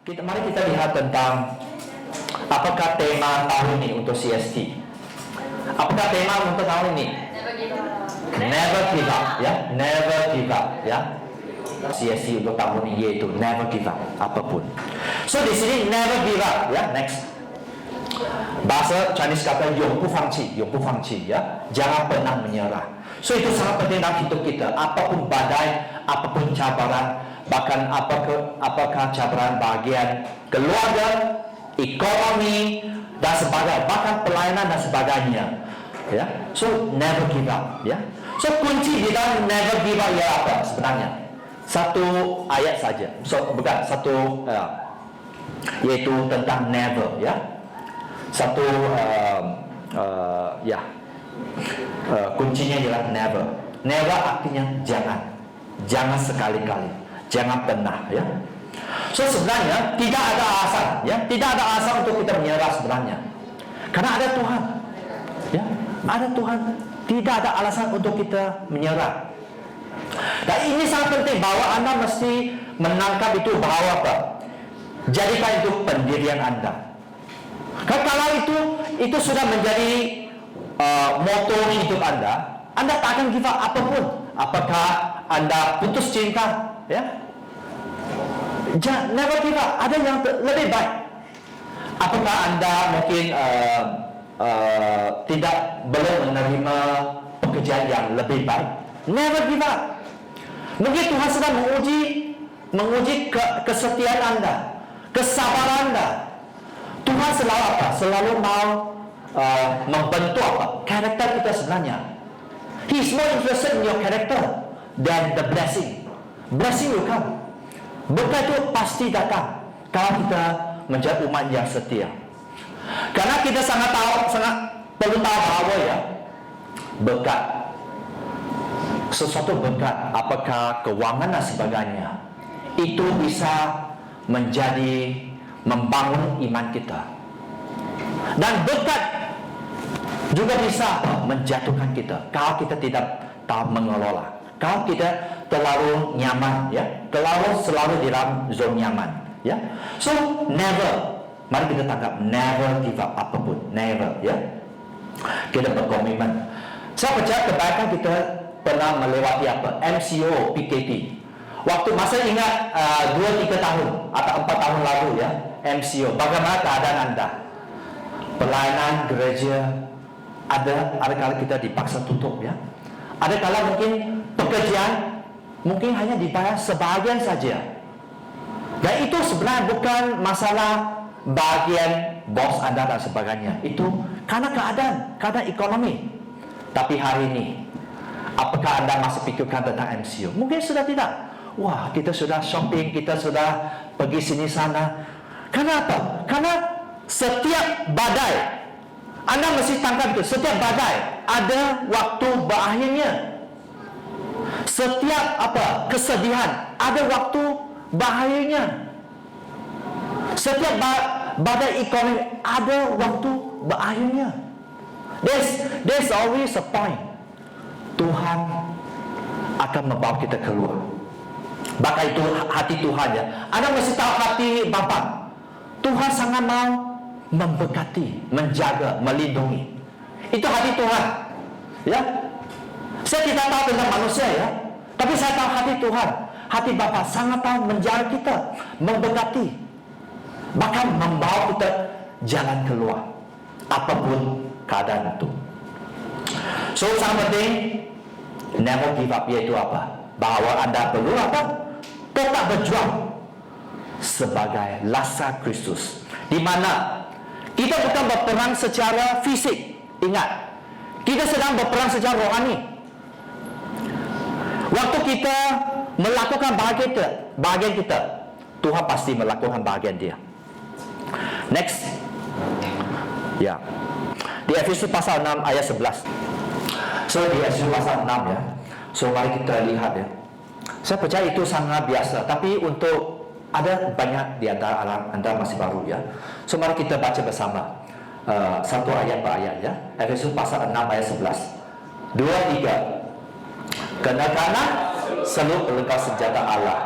Mari kita lihat tentang apakah tema tahun ini untuk CST. Apakah tema untuk tahun ini? Never give up, ya. Never give up, ya. CST untuk tahun ini yaitu never give up apapun. So di sini never give up, ya. Next. Bahasa Chinese kata 永不放弃，永不放弃, ya. Jangan pernah menyerah. So itu sangat penting dalam hidup kita. Apapun badai, apapun cabaran, bahkan apakah cabaran bagian keluarga, ekonomi dan sebagainya, bahkan pelayanan dan sebagainya, ya. So never give up, ya. So kunci di dalam never give up ialah apa sebenarnya? Satu ayat saja. So bukan satu, yaitu tentang never, ya. Satu kuncinya ialah never. Never artinya jangan sekali-kali, jangan pernah, ya. So sebenarnya tidak ada alasan, ya, tidak ada alasan untuk kita menyerah sebenarnya, karena ada Tuhan, ya, ada Tuhan. Tidak ada alasan untuk kita menyerah. Dan ini sangat penting bahwa Anda mesti menangkap itu bahwa apa? Jadikan itu pendirian Anda. Kalau itu sudah menjadi moto hidup Anda tak akan give up apapun. Apakah Anda putus cinta, ya? Never give up. Ada yang lebih baik. Apakah Anda mungkin belum menerima pekerjaan yang lebih baik? Never give up. Mungkin Tuhan sedang menguji kesetiaan Anda, kesabaran Anda. Tuhan selalu apa? Selalu mau membentuk apa? Karakter kita sebenarnya. He is more interested in your character than the blessing. Blessing will come. Berkat itu pasti datang kalau kita menjadi umat yang setia. Karena kita sangat perlu tahu bahwa, ya, berkat, sesuatu berkat, apakah keuangan dan sebagainya, itu bisa membangun iman kita. Dan berkat juga bisa menjatuhkan kita kalau kita tidak tahu mengelola. Kalau kita terlalu nyaman, ya, selalu di dalam zona nyaman, ya. So never, mari kita tangkap never give up apapun, never, ya. Kita berkomitmen. Saya percaya kebanyakan kita pernah melewati apa? MCO, PKP. Waktu masa ingat 2-3 tahun atau 4 tahun lalu, ya, MCO. Bagaimana keadaan Anda? Pelayanan gereja ada kala kita dipaksa tutup, ya. Ada kala mungkin pekerjaan mungkin hanya dibayar sebahagian saja. Dan itu sebenarnya bukan masalah bagian bos Anda dan sebagainya. Itu karena keadaan ekonomi. Tapi hari ini, apakah Anda masih pikirkan tentang MCO? Mungkin sudah tidak. Wah, kita sudah shopping, kita sudah pergi sini sana. Karena apa? Karena setiap badai, Anda mesti tangkap itu. Setiap badai ada waktu berakhirnya. Setiap kesedihan ada waktu berakhirnya. Setiap badai ekonomi ada waktu berakhirnya. There's always a point. Tuhan akan membawa kita keluar. Bahkan itu hati Tuhan, ya. Anda mesti tahu hati Bapa. Tuhan sangat mau memberkati, menjaga, melindungi. Itu hati Tuhan, ya. Saya tidak tahu tentang manusia, ya, tapi saya tahu hati Tuhan. Hati Bapa sangat tahu menjaga kita, memberkati, bahkan membawa kita jalan keluar apapun keadaan itu. So sangat penting never give up, yaitu apa? Bahwa Anda perlu apa? Tetap berjuang sebagai Lazar Kristus, di mana kita bukan berperang secara fisik. Ingat, kita sedang berperang secara rohani. Waktu kita melakukan bahagian kita, Tuhan pasti melakukan bahagian Dia. Next, ya, di Efesus pasal 6 ayat 11. So di Efesus pasal 6, ya. So mari kita lihat, ya. Saya percaya itu sangat biasa, tapi untuk ada banyak di antara Anda masih baru, ya. So mari kita baca bersama satu ayat per ayat, ya. Efesus pasal 6 ayat 11. 2, 3. Kenakanlah seluruh perlengkapan senjata Allah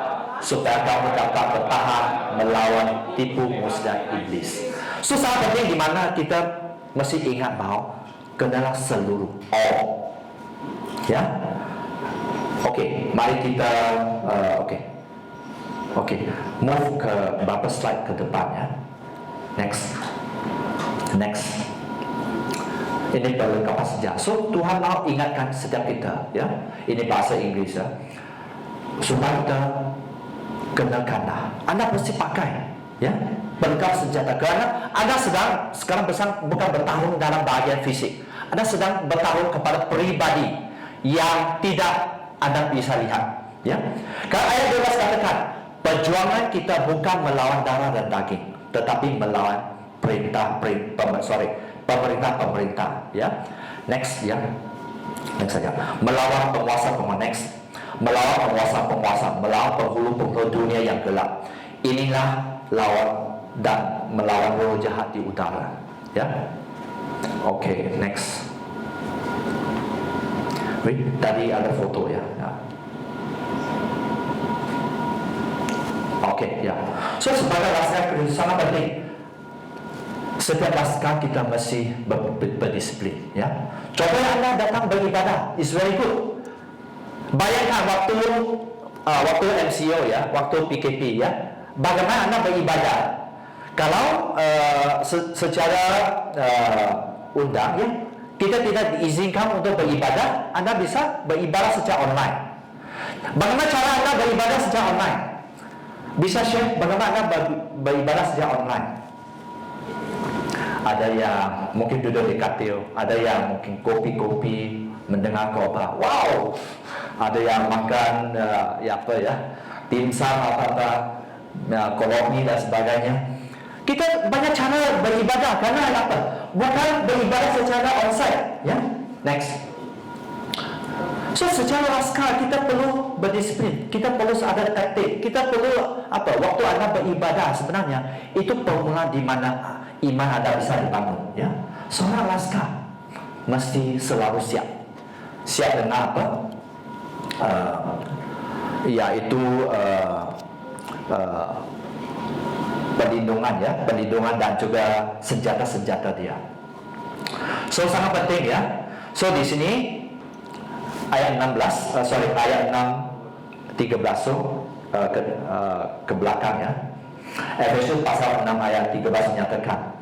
supaya kamu dapat bertahan melawan tipu musnah iblis. So sangat penting di mana kita mesti ingat bahawa kenalah seluruh all. Ya. Okey, mari kita okey, move ke beberapa slide ke depan ya. Next. Ini perlengkapan sejarah. So Tuhan mahu ingatkan setiap kita ya. Ini bahasa Inggeris ya. Supaya kita kenakanlah. Anda mesti pakai ya perlengkapan senjata. Kerana Anda sedang sekarang bukan bertarung dalam bahagian fisik. Anda sedang bertarung kepada peribadi yang tidak Anda bisa lihat ya. Karena ayat 12 katakan, perjuangan kita bukan melawan darah dan daging, tetapi melawan pemerintah ya. Next saja. Melawan penguasa-penguasa, melawan penguasa-penguasa, melawan penghulu-penghulu dunia yang gelap. Inilah lawan dan melawan roh jahat di udara ya. Okey, next. Tadi ada foto ya. Okey ya. So sebagai laskar Kristus sangat penting. Setiap laskar kita mesti berdisiplin ya. Contohnya Anda datang beribadah, is very good. Bayangkan waktu MCO ya, waktu PKP ya, bagaimana Anda beribadah? Kalau secara undang ya, kita tidak diizinkan untuk beribadah, Anda bisa beribadah secara online. Bagaimana cara Anda beribadah secara online? Bisa share bagaimana Anda beribadah secara online? Ada yang mungkin duduk di katil, ada yang mungkin kopi-kopi, mendengar khotbah. Wow, ada yang makan dimsum koloni dan sebagainya. Kita banyak cara beribadah karena apa? Bukan beribadah secara onsite, ya. Next. So secara laskar kita perlu berdisiplin, kita perlu ada taktik, kita perlu apa? Waktu Anda beribadah sebenarnya itu permulaan di mana iman Anda bisa dibangun, ya. Seorang laskar mesti selalu siap. Siap dengan apa? Yaitu perlindungan dan juga senjata-senjata dia. So sangat penting ya. So di sini ayat 6 13 so ke belakang ya. Efesus pasal 6 ayat 13 menyatakan,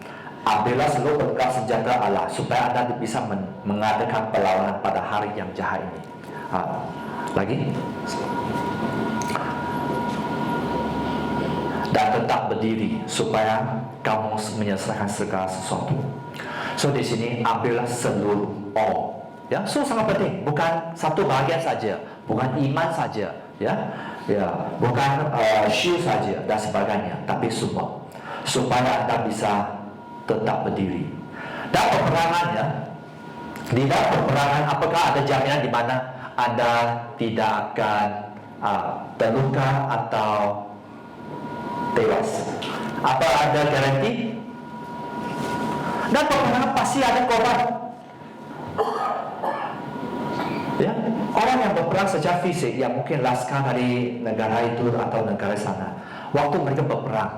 ambillah seluruh perlengkapan senjata Allah supaya Anda bisa mengadakan perlawanan pada hari yang jahat ini. Lagi. Dan tetap berdiri supaya kamu menyelesaikan segala sesuatu. So di sini ambillah seluruh all. Ya, so sangat penting. Bukan satu bahagian saja, bukan iman saja, ya, bukan shield saja dan sebagainya, tapi semua supaya Anda bisa tetap berdiri. Dan peperangan ya, di dalam peperangan apakah ada jaminan di mana Anda tidak akan terluka atau tewas? Apa ada garanti? Dan peperangan pasti ada korban. Ya, orang yang berperang secara fisik yang mungkin laskar dari negara itu atau negara sana, waktu mereka berperang,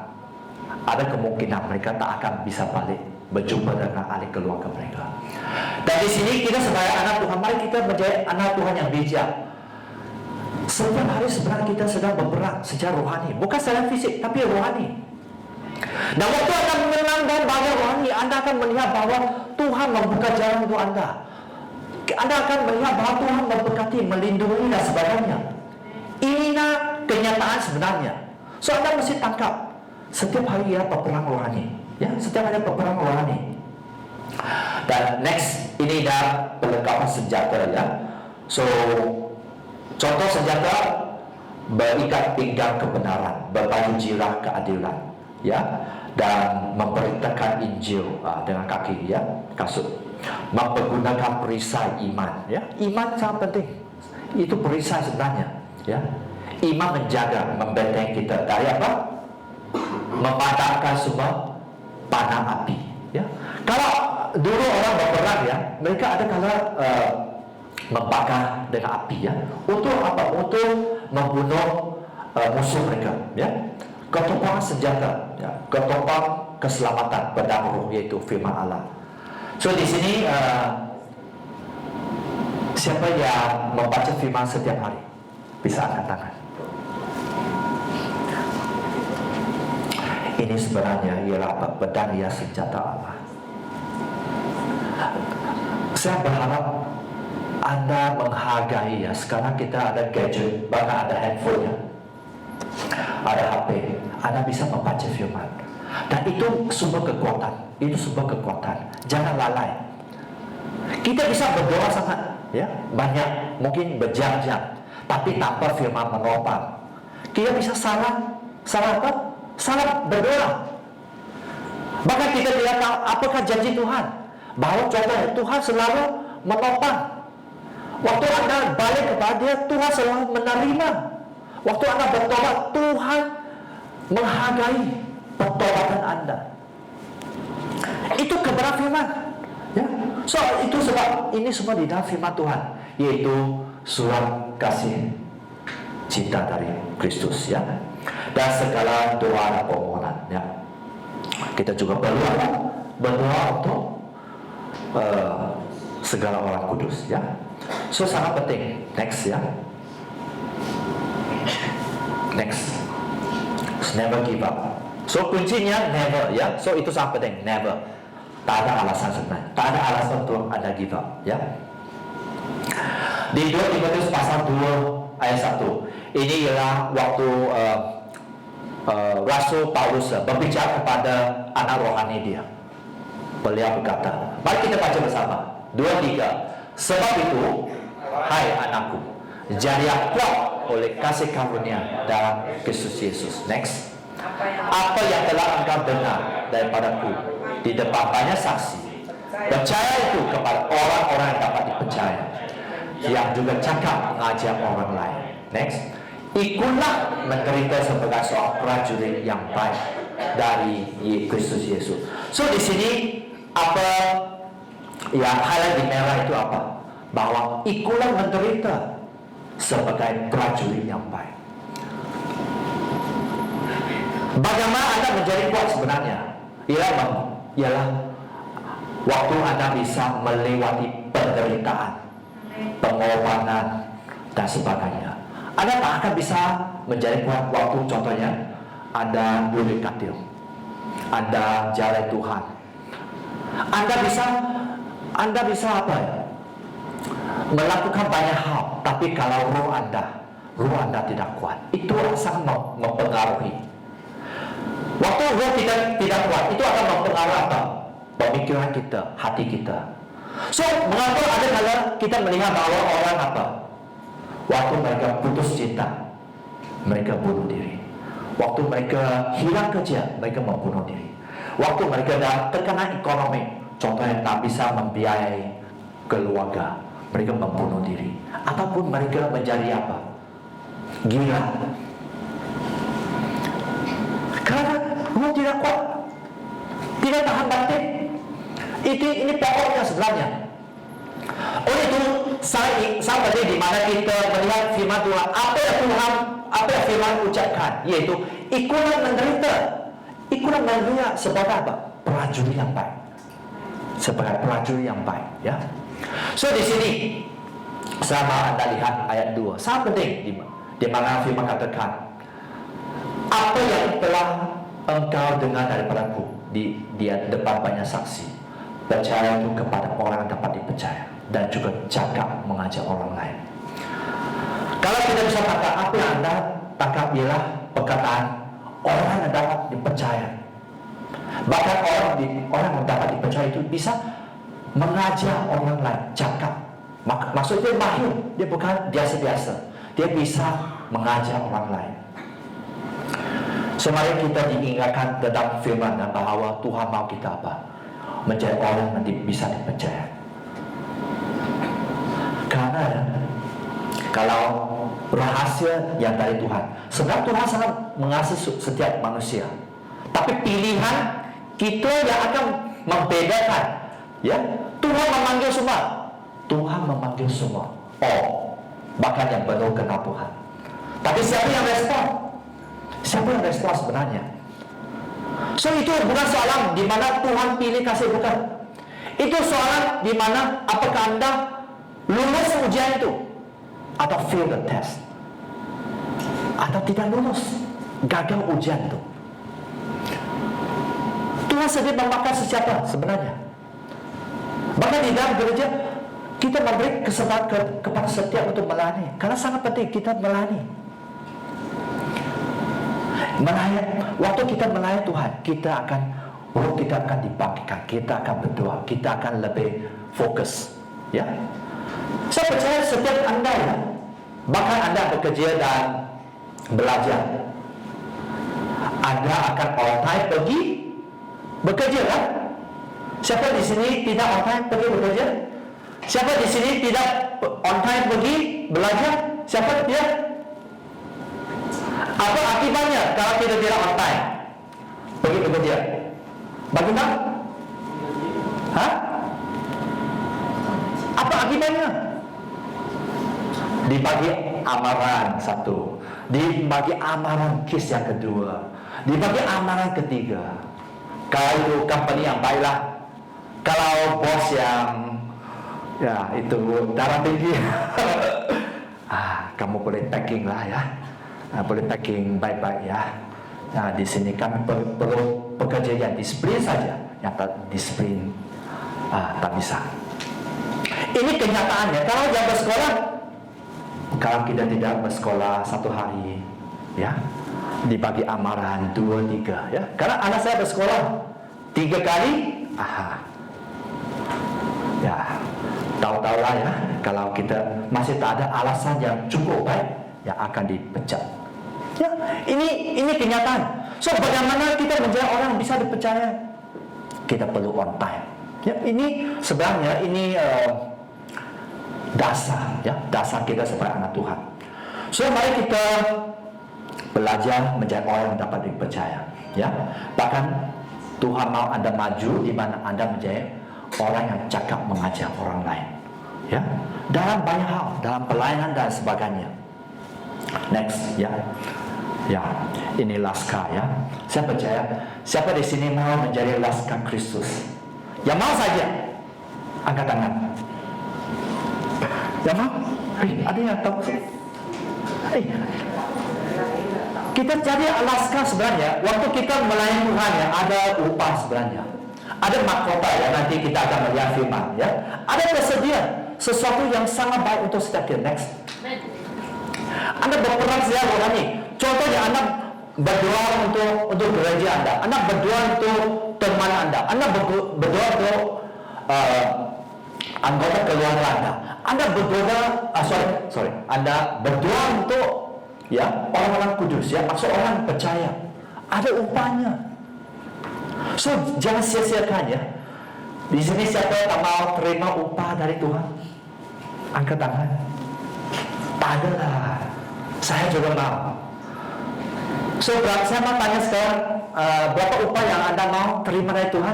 ada kemungkinan mereka tak akan bisa balik berjumpa dengan ahli keluarga mereka. Dan di sini kita sebagai anak Tuhan, mari kita menjadi anak Tuhan yang bijak. Setiap hari sebenarnya kita sedang berperang secara rohani, bukan secara fisik tapi rohani. Dan waktu Anda menang dan bahagia rohani, Anda akan melihat bahwa Tuhan membuka jalan untuk Anda. Anda akan melihat bahwa Tuhan memberkati, melindungi dan sebagainya. Inilah kenyataan sebenarnya. So Anda mesti tangkap setiap hari ya peperang rohani. Ya, setiap hari peperang rohani. Dan next, ini dah perlengkapan senjata ya. So contoh senjata berikat pinggang kebenaran, berbaju jirah keadilan, ya, dan memberitakan Injil dengan kaki ya, kasut. Mempergunakan perisai iman ya. Iman sangat penting. Itu perisai sebenarnya ya. Iman menjaga, membentengi kita dari apa? Memadamkan semua panah api ya. Kalau dulu orang berperang ya, mereka ada kala membakar dengan api ya. Untuk apa? Untuk membunuh musuh mereka, ya. Ketopang senjata, ya. Ketopang keselamatan pedang roh, yaitu firman Allah. So di sini siapa yang membaca firman setiap hari bisa angkat tangan. Ini sebenarnya ialah pedang ya, senjata Allah. Saya berharap Anda menghargai, ya. Sekarang kita ada gadget, bahkan ada handphone, ya. Ada HP. Anda bisa membaca firman. Dan itu sumber kekuatan. Itu sumber kekuatan. Jangan lalai. Kita bisa berdoa sangat, ya, banyak, mungkin berjam-jam, tapi tanpa firman menopang. Kita bisa salah apa? Salah berdoa. Bahkan kita tidak tahu apakah janji Tuhan. Bahwa contohnya Tuhan selalu menopang. Waktu Anda balik kepada Dia, Tuhan selalu menerima. Waktu Anda bertobat, Tuhan menghargai pertobatan Anda. Itu kebenaran firman, ya. So itu sebab ini semua di dalam firman Tuhan, yaitu surat kasih cinta dari Kristus, ya. Dan segala doa dan permohonan, ya. Kita juga berdoa untuk segala orang kudus, ya. So sangat penting. Next, ya. Next. Never give up. So kuncinya never, ya. So itu sangat penting, never. Tak ada alasan sebenarnya. Tak ada alasan untuk Anda give up, ya. Di 2 Timotius pasal 2 ayat 1. Ini ialah waktu Rasul Paulus berbicara kepada anak rohani dia. Beliau berkata, mari kita baca bersama. 2-3. Sebab itu, hai anakku, jadilah kuat oleh kasih karunia dalam Kristus Yesus. Next. Apa yang telah engkau dengar daripadaku di depan banyak saksi, percaya itu kepada orang-orang yang dapat dipercaya, yang juga cakap mengajar orang lain. Next. Ikutlah menderita sebagai seorang prajurit yang baik dari Kristus Yesus. So di sini apa yang highlight di merah itu apa? Bahwa ikutlah menderita sebagai prajurit yang baik. Bagaimana Anda menjadi kuat sebenarnya? Ialah waktu Anda bisa melewati penderitaan, pengorbanan, dan sebagainya. Anda tak akan bisa menjadi kuat waktu contohnya Anda boleh katil, Anda jalan Tuhan. Anda bisa apa ya? Melakukan banyak hal, tapi kalau roh Anda tidak kuat, itu sangat mempengaruhi. Waktu roh kita tidak kuat, itu akan mempengaruhi apa? Pemikiran kita, hati kita. So, mengapa ada kala kita melihat bahwa orang apa? Waktu mereka putus cinta, mereka bunuh diri. Waktu mereka hilang kerja, mereka membunuh diri. Waktu mereka dalam tekanan ekonomi, contohnya tak bisa membiayai keluarga, mereka membunuh diri. Ataupun mereka menjadi apa? Gila. Karena roh tidak kuat, tidak tahan batin. Ini pokoknya sebenarnya. Oleh itu sama di mana kita melihat firman Tuhan, apa yang firman ucapkan, yaitu ikutlah menderita sebagai apa? Prajurit yang baik, sebagai prajurit yang baik, ya. So di sini sama Anda lihat ayat 2, sangat penting di mana firman katakan, apa yang telah engkau dengar daripadaku di depan banyak saksi, percaya itu kepada orang yang dapat dipercaya, dan juga cakap mengajar orang lain. Kalau kita bisa kata apa yang Anda tangkap ialah perkataan orang yang dapat dipercaya. Bahkan orang yang dapat dipercaya itu bisa mengajar orang lain, cakap. Maksudnya mahir, dia bukan biasa-biasa. Dia bisa mengajar orang lain. Semari kita diingatkan tentang firman bahwa Tuhan mau kita apa? Menjadi orang yang bisa dipercaya. Karena kalau rahasia yang dari Tuhan, sebenarnya Tuhan sangat mengasihi setiap manusia, tapi pilihan kita yang akan membedakan, ya. Tuhan memanggil semua, bahkan yang benar kenal Tuhan. Tapi siapa yang respon? Siapa yang respon sebenarnya? So itu bukan soalan di mana Tuhan pilih kasih, bukan. Itu soalan di mana apakah Anda lulus ujian itu atau fail the test, atau tidak lulus, gagal ujian itu. Tuhan sedih memakai siapa sebenarnya. Bahkan di dalam gereja kita memberi kesempatan kepada setiap untuk melayani, karena sangat penting kita melayani. Waktu kita melayani Tuhan, kita akan dibangkitkan, kita akan berdoa, kita akan lebih fokus. Ya, saya percaya setiap Anda ya, bahkan Anda bekerja dan belajar, Anda akan on time pergi bekerja kan? Siapa di sini tidak on time pergi bekerja? Siapa di sini tidak on time pergi belajar? Siapa tidak? Apa akibatnya kalau kita tidak on time pergi bekerja? Bagaimana? Hah? Apa akibatnya? Dibagi amaran satu, dibagi amaran kis yang kedua, dibagi amaran ketiga. Kalau itu company yang baiklah, kalau bos yang ya itu darah tinggi, kamu boleh packing lah ya, boleh packing baik-baik ya. Nah, di sini kami perlu pekerja yang disiplin saja, yang tak disiplin tak bisa. Ini kenyataannya. Kalau yang bersekolah, kalau kita tidak bersekolah satu hari, ya dibagi amaran 2-3 ya. Karena anak saya bersekolah 3 kali, ya tahu-tahu lah ya. Kalau kita masih tak ada alasan yang cukup baik, ya akan dipecat. Ya, ini kenyataan. So bagaimana kita menjadi orang bisa dipercaya? Kita perlu on time. Ya, ini sebenarnya ini dasar ya, dasar kita sebagai anak Tuhan. So mari kita belajar menjadi orang yang dapat dipercaya. Ya, bahkan Tuhan mau Anda maju di mana Anda menjadi orang yang cakap mengajar orang lain. Ya, dalam banyak hal, dalam pelayanan dan sebagainya. Next, ya. Ya, ini Laskar ya. Saya percaya siapa di sini mau menjadi Laskar Kristus? Yang mau saja angkat tangan. Yang mau? Ada yang tahu? Kita jadi Laskar sebenarnya. Waktu kita melayani Tuhan ya, ada upah sebenarnya. Ada mahkota ya, nanti kita akan melihat firman ya. Ada tersedia sesuatu yang sangat baik untuk setiap kita. Next. Anda berperan secara rohani. Contohnya Anda berdoa untuk gereja Anda berdoa untuk teman Anda berdoa untuk anggota keluarga Anda berdoa Anda berdoa untuk ya orang-orang kudus ya, maksud orang percaya. Ada upahnya. So jangan sia-siakan ya. Di sini siapa tak mau terima upah dari Tuhan? Angkat tangan. Tak ada lah. Saya juga mau. So saya mau tanya sekarang, berapa upah yang Anda mau terima dari Tuhan?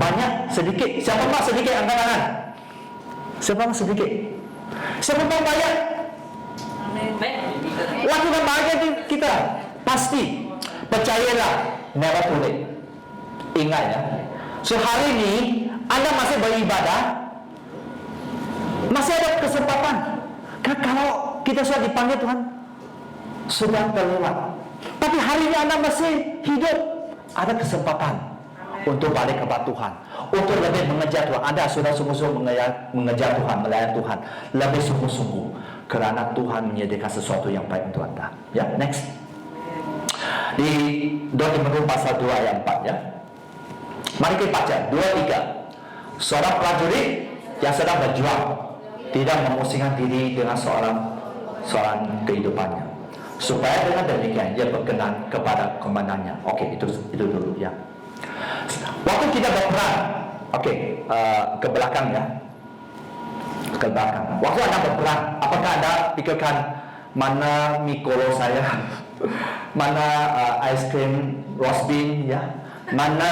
Banyak? Sedikit? Siapa mau sedikit? Angkat tangan. Siapa mau sedikit? Siapa mau banyak? Lakukan bahagia kita. Pasti. Percayalah. Never too late. Ingat ya. So hari ini Anda masih beribadah, masih ada kesempatan. Kalau kita sudah dipanggil Tuhan, sudah terlewat. Tapi hari ini Anda masih hidup, ada kesempatan untuk balik kepada Tuhan, untuk lebih mengejar Tuhan. Anda sudah sungguh-sungguh mengejar Tuhan, melayani Tuhan, lebih sungguh-sungguh, karena Tuhan menyediakan sesuatu yang baik untuk Anda. Ya, next. Di 2 Timotius pasal 2 ayat 4 ya. Mari kita baca 2-3. Seorang prajurit yang sedang berjuang tidak memusingkan diri dengan soalan kehidupannya, supaya dengan demikian dia berkenan kepada komandannya. Oke, itu dulu ya. Waktu kita berperang, ke belakang ya, ke belakang. Waktu Anda berperang, apakah Anda pikirkan mana mie kolo saya, mana ice cream roast beef ya, mana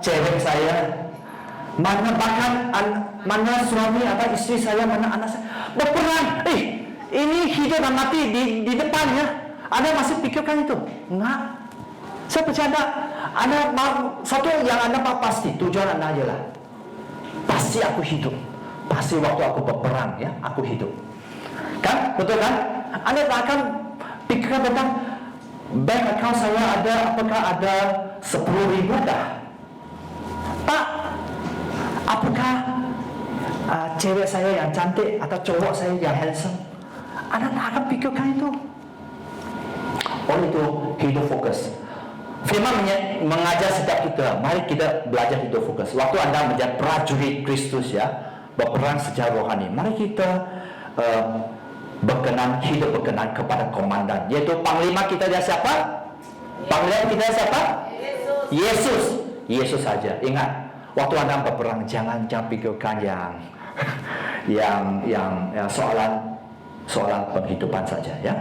cewek saya, mana bahkan mana suami atau istri saya, mana anak saya. Berperang, ini hidup dan mati di depannya. Anda masih pikirkan itu? Enggak. Saya bercanda. Anda satu yang Anda pasti, tujuan Anda adalah pasti aku hidup. Pasti waktu aku berperang ya, aku hidup. Kan? Betul kan? Anda tak akan pikirkan tentang bank account saya ada, apakah ada 10.000 dah? Tak. Apakah cewek saya yang cantik atau cowok saya yang handsome? Anda tak akan pikirkan itu. Oleh itu, hidup fokus. Firman mengajar setiap kita, mari kita belajar hidup fokus. Waktu Anda menjadi prajurit Kristus ya, berperang secara rohani, mari kita hidup berkenan kepada komandan, yaitu panglima kita dia siapa? Panglima kita siapa? Yesus. Yesus saja. Ingat, waktu Anda berperang jangan pikirkan yang soalan penghidupan saja ya.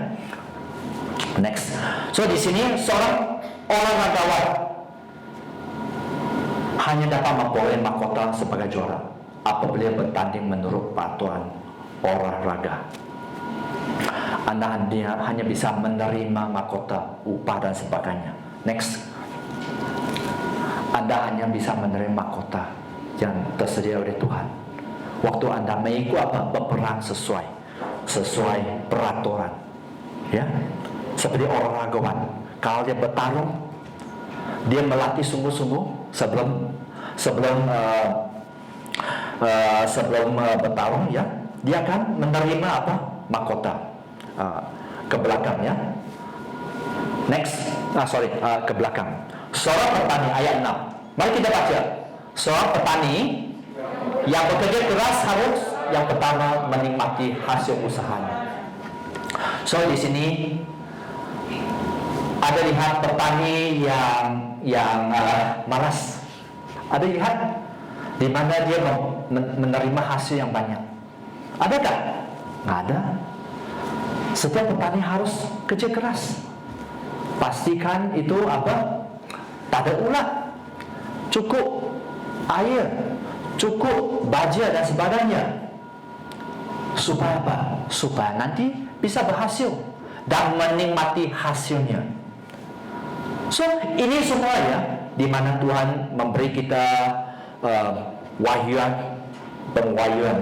Next. So di sini seorang olahragawan hanya dapat memperoleh mahkota sebagai juara apabila bertanding menurut peraturan olahraga. Anda hanya bisa menerima mahkota, upah dan sebagainya. Next. Anda hanya bisa menerima mahkota yang tersedia oleh Tuhan. Waktu Anda mengikut berperang sesuai peraturan. Ya. Seperti olahragawan, kalau dia bertarung, dia melatih sungguh-sungguh sebelum bertarung ya, dia akan menerima mahkota ke belakang ya. Next, ke belakang. Seorang petani ayat 6. Mari kita baca. Seorang petani yang bekerja keras harus yang pertama menikmati hasil usahanya. So di sini ada lihat petani yang malas. Ada lihat di mana dia menerima hasil yang banyak. Adakah? Nggak ada. Setiap petani harus kerja keras. Pastikan itu tak ada ulat, cukup air, cukup baja dan sebagainya. Supaya apa? Supaya nanti bisa berhasil dan menikmati hasilnya. So ini semua ya, di mana Tuhan memberi kita penwahyuan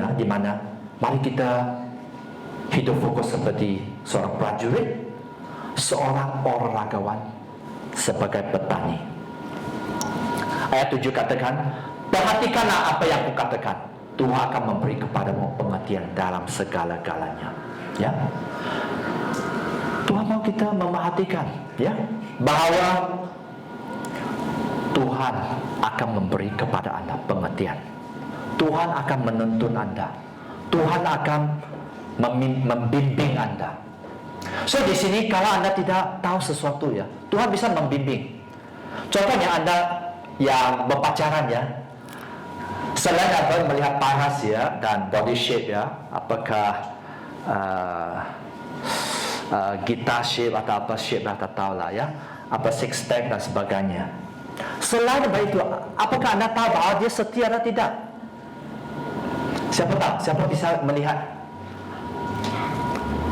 ya, di mana mari kita hidup fokus seperti seorang prajurit, seorang olahragawan, sebagai petani. Ayat 7 katakan, perhatikanlah apa yang kukatakan. Tuhan akan memberi kepadamu pengertian dalam segala-galanya. Ya, Tuhan mau kita memperhatikan, ya, bahwa Tuhan akan memberi kepada Anda pengertian. Tuhan akan menuntun Anda. Tuhan akan membimbing Anda. So di sini kalau Anda tidak tahu sesuatu ya, Tuhan bisa membimbing. Contohnya Anda yang berpacaran ya, selain Anda melihat paras ya dan body shape ya, apakah guitar shape atau apa shape tak tahu lah ya, apa six pack dan sebagainya. Selain itu, apakah Anda tahu bahwa dia setia atau tidak? Siapa tahu? Siapa bisa melihat?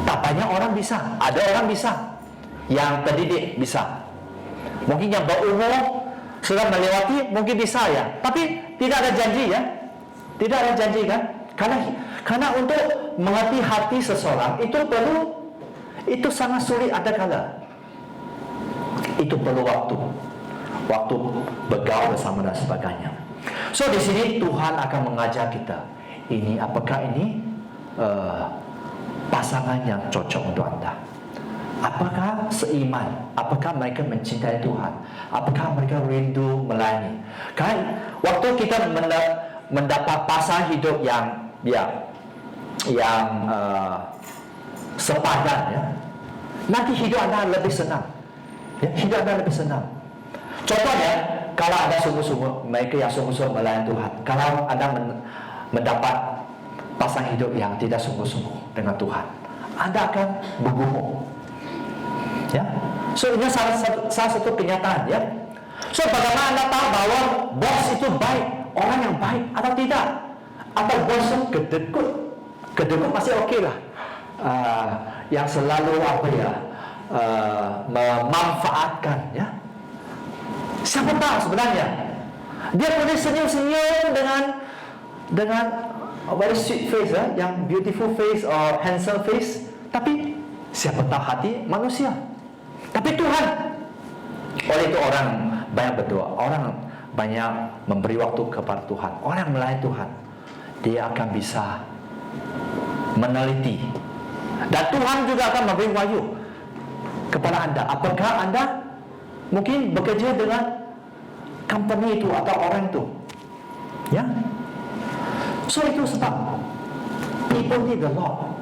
Tak banyak orang bisa. Ada orang bisa, yang terdidik bisa. Mungkin yang berumur sudah melewati mungkin bisa ya. Tapi tidak ada janji ya. Tidak ada janji kan? Karena untuk mengerti hati seseorang itu sangat sulit ada kala. Itu perlu waktu bergaul bersama dan sebagainya. So di sini Tuhan akan mengajar kita. Apakah ini pasangan yang cocok untuk Anda? Apakah seiman? Apakah mereka mencintai Tuhan? Apakah mereka rindu melayani? Kan waktu kita mendapat pasangan hidup yang sepadan ya, nanti hidup Anda lebih senang. Ya, hidup Anda lebih senang. Contohnya, kalau Anda sungguh-sungguh, mereka yang sungguh-sungguh melayani Tuhan, kalau Anda mendapat pasangan hidup yang tidak sungguh-sungguh dengan Tuhan, Anda akan bergumul. Ya, so ini salah satu kenyataan ya. So bagaimana Anda tahu bahwa bos itu baik, orang yang baik atau tidak? Atau bos kedekut masih oke lah. Yang selalu memanfaatkan, ya. Siapa tahu sebenarnya dia boleh senyum-senyum dengan very sweet face, yang beautiful face or handsome face, tapi siapa tahu hati manusia. Tapi Tuhan, oleh itu orang banyak berdoa, orang banyak memberi waktu kepada Tuhan, orang melayani Tuhan, dia akan bisa meneliti, dan Tuhan juga akan memberi wahyu kepada anda. Apakah anda mungkin bekerja dengan company itu atau orang itu, ya? So itu sebab people need the Lord.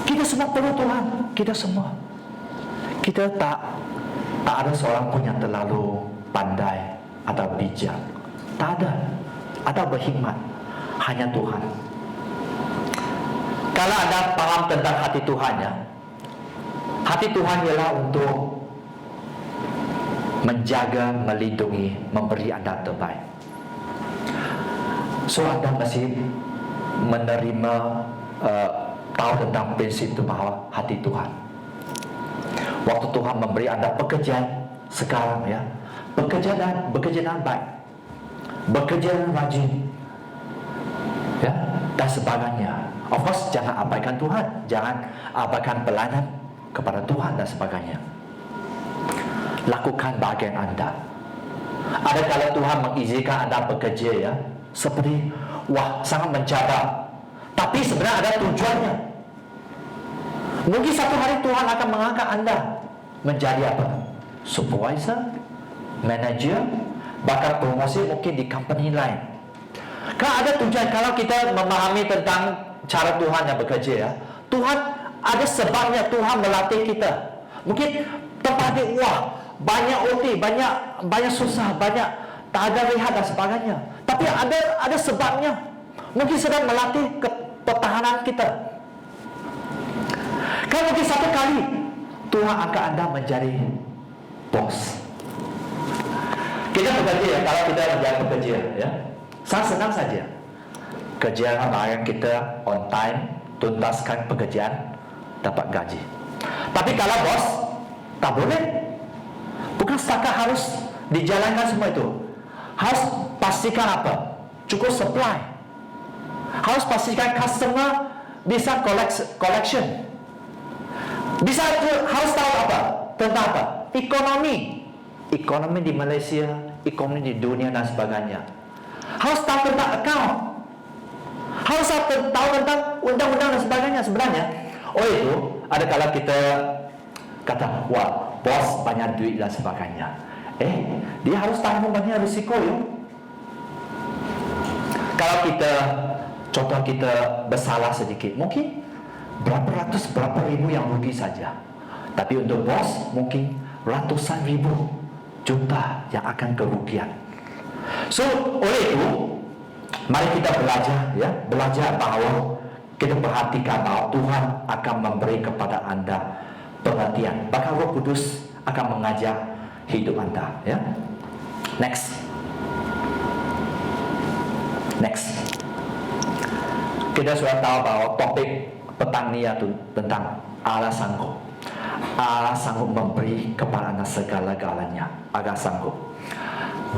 Kita semua perlu Tuhan, kita semua. Kita tak ada seorang pun yang terlalu pandai atau bijak, tak ada, atau berhikmat. Hanya Tuhan. Kalau anda paham tentang hati Tuhan, ya, hati Tuhan ialah untuk menjaga, melindungi, memberi anda terbaik. So anda mesti menerima, tahu tentang prinsip itu bahwa hati Tuhan. Waktu Tuhan memberi anda pekerjaan sekarang, ya, bekerja dengan baik, bekerja dengan rajin, ya, dan sebagainya. Of course, jangan abaikan Tuhan, jangan abaikan pelayanan kepada Tuhan dan sebagainya. Lakukan bagian anda. Ada kala Tuhan mengizinkan anda bekerja, ya, seperti wah sangat mencabar, tapi sebenarnya ada tujuannya. Mungkin satu hari Tuhan akan mengangkat anda menjadi apa? Supervisor, manager, bahkan promosi mungkin di company lain. Kalau ada tujuan, kalau kita memahami tentang cara Tuhan yang bekerja, ya, Tuhan ada sebabnya Tuhan melatih kita. Mungkin tempat dia, wah banyak OT, banyak susah, banyak tak ada rehat dan sebagainya. Tapi ada sebabnya. Mungkin sedang melatih pertahanan kita. Kalau mungkin satu kali Tuhan angkat anda menjadi bos. Kita bekerja, ya, kalau kita menjadi pekerja, ya, sangat senang saja. Kerjaan bagian kita on time, tuntaskan pekerjaan, dapat gaji. Tapi kalau bos, tak boleh. Bukan setakat harus dijalankan semua itu. Harus pastikan apa? Cukup supply. Harus pastikan customer bisa collection. Bisa harus tahu apa? Tentang apa? Ekonomi di Malaysia, ekonomi di dunia dan sebagainya. Harus tahu tentang account. Harus tahu tentang undang-undang dan sebagainya. Sebenarnya, itu ada kala kita kata, wah, bos banyak duit dan sebagainya. Dia harus tanggung banyak risiko, ya. Kalau kita, contoh kita bersalah sedikit, mungkin berapa ratus, berapa ribu yang rugi saja. Tapi untuk bos, mungkin ratusan ribu, juta yang akan kerugian. So, oleh itu, mari kita belajar, ya, belajar bahwa kita perhatikan bahwa Tuhan akan memberi kepada anda pengertian. Bahkan Roh Kudus akan mengajar hidup anda, ya. Next. Kita sudah tahu bahwa topik petang ini itu tentang Allah sanggup. Allah sanggup memberi kepada anda segala-galanya. Allah sanggup.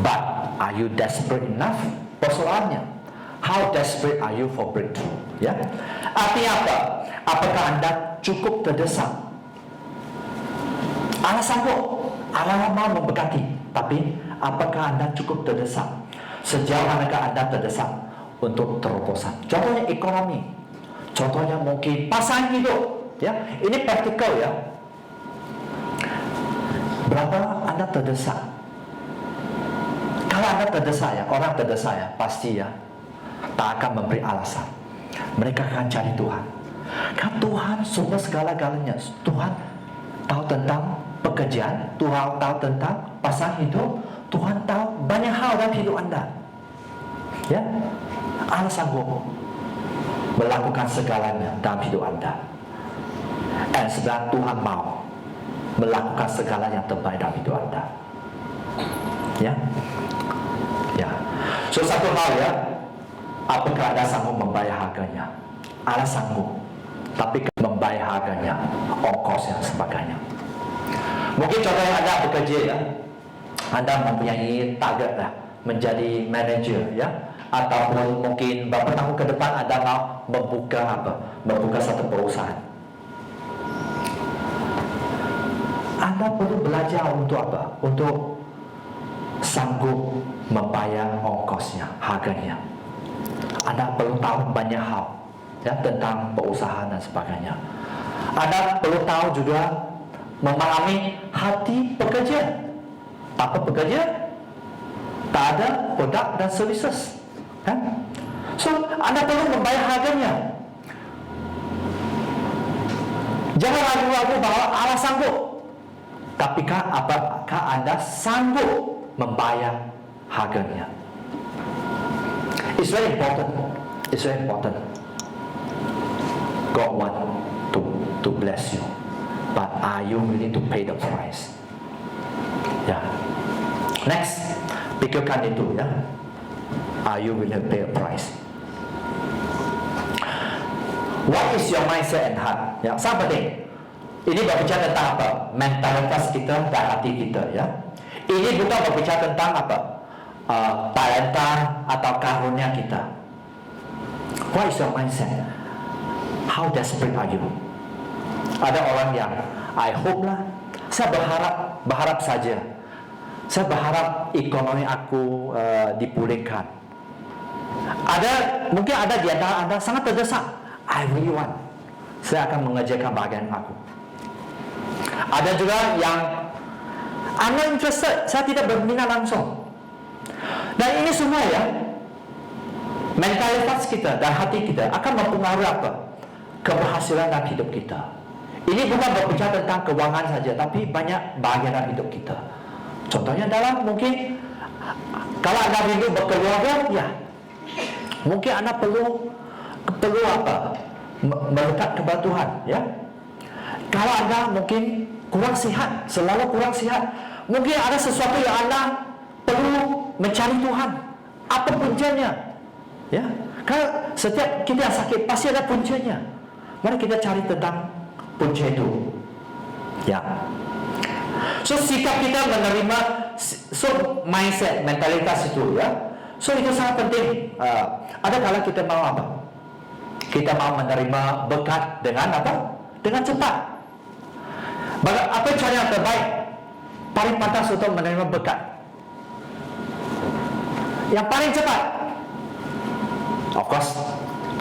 But are you desperate enough? Persoalannya, how desperate are you for breakthrough? Ya, artinya apa? Apakah anda cukup terdesak? Allah sanggup, Allah mau memberkati, tapi apakah anda cukup terdesak? Sejauh manakah anda terdesak untuk terobosan? Contohnya ekonomi, contohnya mungkin pasangan hidup, ya. Ini praktikal, ya. Berapa anda terdesak? Kalau anda terdesak, ya, orang terdesak, ya, pasti, ya, tak akan memberi alasan. Mereka akan cari Tuhan. Kan Tuhan sumber segala-galanya. Tuhan tahu tentang pekerjaan, Tuhan tahu tentang pasangan hidup, Tuhan tahu banyak hal dalam hidup anda. Ya, Allah sanggup melakukan segalanya dalam hidup anda. Dan sebenarnya Tuhan mau melakukan segala yang terbaik dalam hidup anda. Ya, ya. So satu hal, ya, apakah anda sanggup membayar harganya? Allah sanggup, tapi membayar harganya, ongkos ongkos dan sebagainya. Mungkin contohnya Anda bekerja ya, Anda mempunyai target lah, menjadi manager ya, ataupun mungkin beberapa tahun ke depan Anda mau membuka satu perusahaan. Anda perlu belajar untuk apa? Untuk sanggup membayar ongkosnya, harganya. Anda perlu tahu banyak hal ya, tentang perusahaan dan sebagainya. Anda perlu tahu juga memahami hati pekerja. Tanpa pekerja, tak ada produk dan services, kan? So Anda perlu membayar harganya. Jangan ragu-ragu bahwa Allah sanggup. Tapi apakah Anda sanggup membayar harganya? It's very important. It's very important. God want to bless you, but are you willing to pay the price? Ya. Next, pikirkan itu ya. Are you willing to pay a price? What is your mindset and heart? Ya, sangat penting. Ini berbicara tentang apa? Mentalitas kita dan hati kita ya. Ini bukan berbicara tentang apa? Talenta atau karunia kita. What is your mindset? How desperate are you? Ada orang yang I hope lah, saya berharap saja. Saya berharap ekonomi aku dipulihkan. Mungkin ada di antara Anda sangat terdesak. I really want. Saya akan mengerjakan bagian aku. Ada juga yang Anda interested, saya tidak berminat langsung. Dan ini semua ya, mentalitas kita dan hati kita akan mempengaruhi apa? Keberhasilan dalam hidup kita. Ini bukan berbicara tentang keuangan saja, tapi banyak bagian dalam hidup kita. Contohnya dalam mungkin kalau Anda rindu berkeluarga, ya mungkin Anda perlu apa? Melekat kepada Tuhan, ya. Kalau Anda mungkin kurang sihat, selalu kurang sihat, mungkin ada sesuatu yang Anda perlu mencari Tuhan. Apa puncanya? Ya, kalau setiap kita yang sakit pasti ada puncanya. Mari kita cari tentang punca itu. Ya. So sikap kita menerima, so mindset, mentalitas itu ya. So itu sangat penting. Ada kala kita mau apa? Kita mau menerima berkat dengan apa? Dengan cepat. Apa cara yang terbaik? Paling pantas untuk menerima berkat. Yang paling cepat. Of course,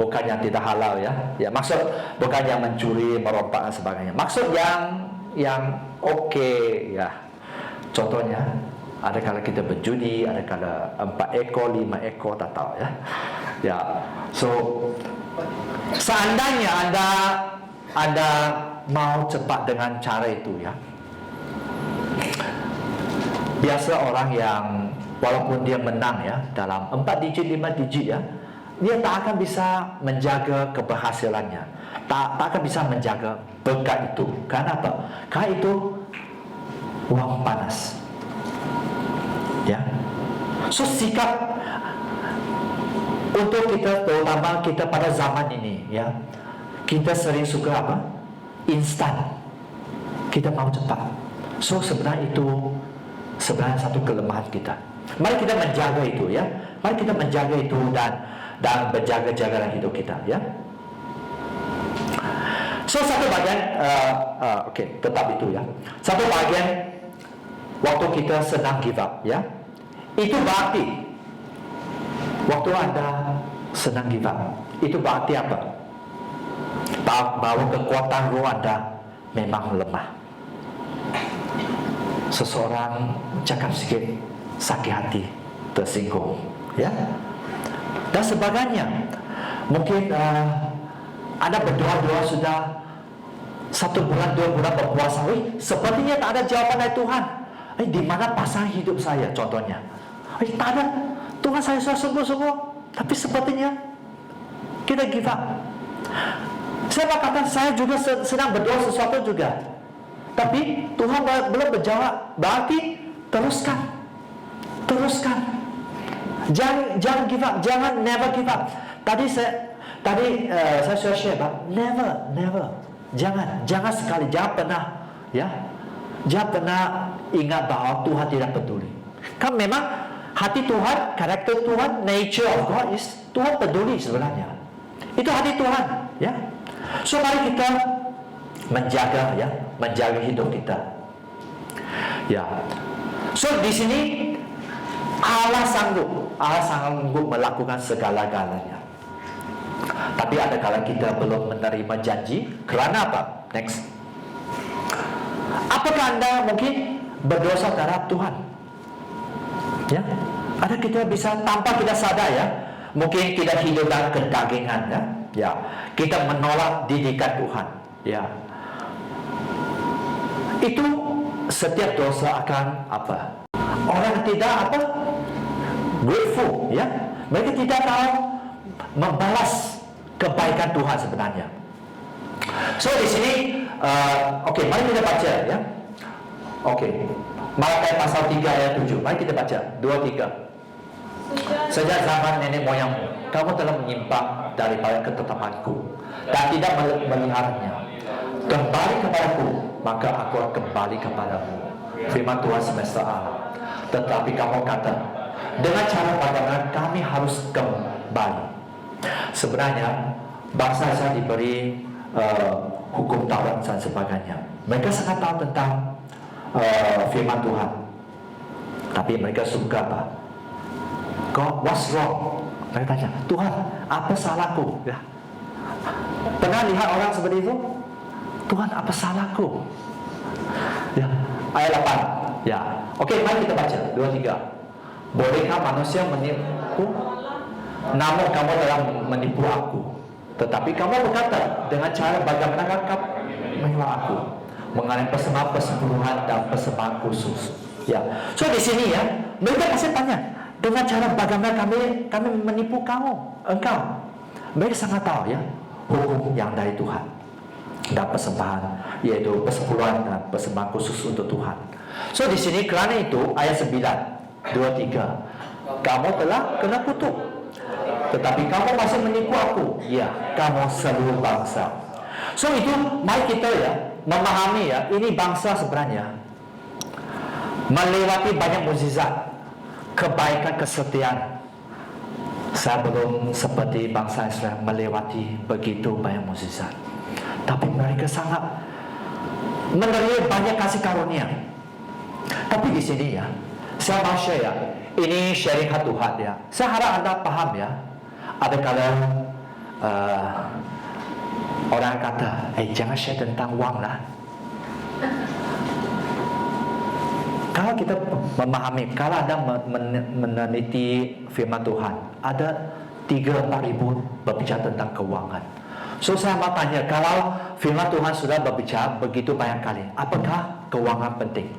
bukan yang tidak halal ya. Ya maksud bukan yang mencuri, merompak dan sebagainya. Maksud yang okey ya. Contohnya, ada kala kita berjudi, ada kala 4 ekor, 5 ekor, tak tahu ya. Ya. So seandainya Anda mau cepat dengan cara itu ya. Biasa orang yang walaupun dia menang ya dalam 4 digit, 5 digit ya, dia tak akan bisa menjaga keberhasilannya, tak akan bisa menjaga berkat itu. Karena apa? Karena itu uang panas ya. So sikap untuk kita, terutama kita pada zaman ini ya, kita sering suka apa? Instan. Kita mau cepat. So sebenarnya itu satu kelemahan kita. Mari kita menjaga itu ya. Mari kita menjaga itu dan berjaga-jaga dalam hidup kita ya. So satu bagian tetap itu ya. Satu bagian waktu kita senang give up ya. Itu berarti waktu Anda senang give up, itu berarti apa? Bahwa kekuatan roh Anda memang lemah. Seseorang cakap sikit sakit hati, tersinggung ya, dan sebagainya. Mungkin Anda berdoa sudah 1 bulan, 2 bulan berpuasa, sepertinya tak ada jawaban dari Tuhan. Di mana pasangan hidup saya contohnya? Tak ada. Tuhan, saya sudah sungguh-sungguh, tapi sepertinya kita give up. Saya katakan saya juga sedang berdoa sesuatu juga, tapi Tuhan belum berjawab. Berarti teruskan. Jangan give up, never give up. Tadi saya sudah share, never Jangan sekali, jangan pernah, ya, jangan pernah ingat bahwa Tuhan tidak peduli. Kan memang hati Tuhan, karakter Tuhan, nature of God is Tuhan peduli sebenarnya. Itu hati Tuhan, ya. So mari kita menjaga hidup kita. Ya. So di sini Allah sanggup melakukan segala-galanya. Tapi ada kala kita belum menerima janji. Kerana apa? Next. Apakah Anda mungkin berdosa terhadap Tuhan? Ya, ada kita bisa tanpa kita sadar, ya. Mungkin kita hidup dalam kedagingan, ya. Ya, kita menolak didikan Tuhan, ya. Itu setiap dosa akan apa? Orang tidak grateful, ya. Mereka tidak tahu membalas kebaikan Tuhan sebenarnya. So di sini, mari kita baca, ya. Malakai pasal 3 ayat 7. Mari kita baca 2-3. Sejak zaman nenek moyangmu, kamu telah menyimpang daripada ketetapanku dan tidak melihatnya. Kembali kepadaku, maka aku akan kembali kepadamu. Firman Tuhan semesta alam. Tetapi kamu kata, dengan cara bagaimana kami harus kembali? Sebenarnya bangsa saya diberi hukum Taurat dan sebagainya. Mereka sangat tahu tentang firman Tuhan, tapi mereka suka apa? God, what's wrong? Mereka tanya, Tuhan, apa salahku? Ya. Pernah lihat orang seperti itu? Tuhan, apa salahku? Ya. Ayat 8. Ya. Mari kita baca 2-3. Bolehkah manusia menipu? Namun kamu telah menipu aku. Tetapi kamu berkata, dengan cara bagaimana kamu menipu aku? Mengenai persembahan persepuluhan dan persembahan khusus. Ya. So di sini, ya, mereka pasti tanya, dengan cara bagaimana kami menipu engkau. Mereka sangat tahu, ya, hukum yang dari Tuhan dan persembahan, yaitu persepuluhan dan persembahan khusus untuk Tuhan. So di sini kerana itu ayat 9, 2-3, kamu telah kena kutuk, tetapi kamu masih menipu aku, ya, kamu seluruh bangsa. So itu mari kita, ya, memahami, ya, ini bangsa sebenarnya melewati banyak mukjizat, kebaikan, kesetiaan. Saya belum seperti bangsa Israel melewati begitu banyak mukjizat, tapi mereka sangat menerima banyak kasih karunia. Tapi di sini, ya, saya mau share, ya, ini sharing hati Tuhan, ya. Saya harap Anda paham, ya. Ada kala orang kata, jangan share tentang uang lah. Kalau kita memahami, kalau Anda meneliti firman Tuhan, ada 3-4 ribu berbicara tentang keuangan. So saya mau tanya, kalau firman Tuhan sudah berbicara begitu banyak kali, apakah keuangan penting?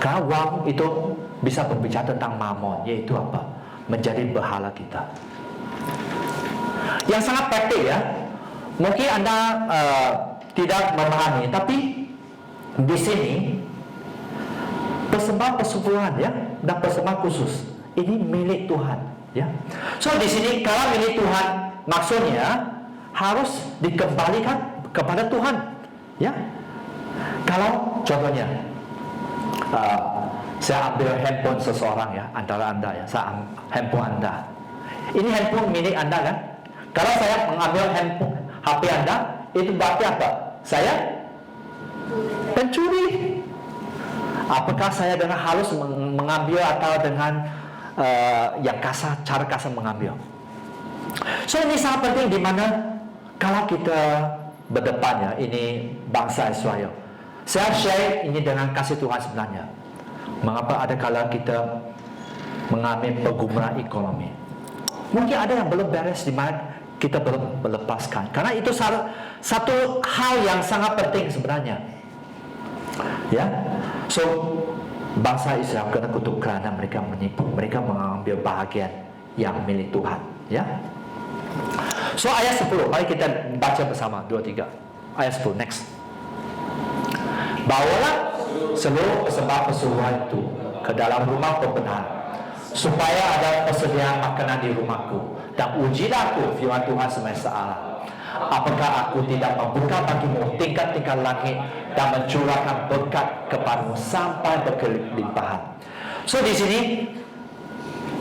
Karena uang itu bisa berbicara tentang mamon, yaitu apa? Menjadi berhala kita. Yang sangat praktik, ya. Mungkin Anda tidak memahami, tapi di sini persembahan persepuluhan, ya, dan persembahan khusus ini milik Tuhan, ya. So di sini kalau milik Tuhan, maksudnya harus dikembalikan kepada Tuhan, ya. Kalau contohnya, saya ambil handphone seseorang, ya, antara Anda, ya, saya handphone Anda. Ini handphone milik Anda, kan? Kalau saya mengambil handphone HP Anda, itu berarti apa? Saya pencuri. Apakah saya dengan halus mengambil atau dengan yang kasar, cara kasar mengambil? So ini sangat penting, di mana kalau kita berdepan, ya, ini bangsa Israel. Saya share ini dengan kasih Tuhan sebenarnya. Mengapa ada kala kita mengalami pergumulan ekonomi? Mungkin ada yang belum beres, di mana kita belum melepaskan. Karena itu satu hal yang sangat penting sebenarnya. Ya, so bangsa Israel kena kutuk kerana mereka menipu, mereka mengambil bahagian yang milik Tuhan. Ya. So ayat 10, mari kita baca bersama 2-3. Ayat 10, next. Bawalah seluruh persembahan persepuluhan itu ke dalam rumah pembenaran, supaya ada persediaan makanan di rumahku, dan ujilah aku, firman Tuhan semesta alam. apakah aku tidak membuka bagimu tingkat-tingkat langit dan mencurahkan berkat kepadamu sampai berkelimpahan. So di sini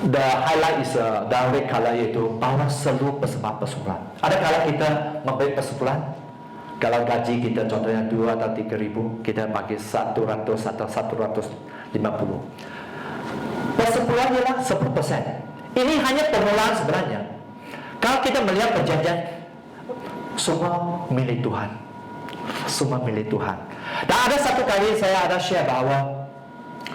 the highlight is the red color, iaitu bahawa seluruh persembahan persekutuan. Ada kala kita memberi persekutuan, kalau gaji kita contohnya 2 atau 3 ribu, kita bagi 100 atau 150. Persekutuan ialah 10%. Ini hanya permulaan sebenarnya. Kalau kita melihat perjanjian, semua milik Tuhan. Semua milik Tuhan. Dan ada satu kali saya ada share bahawa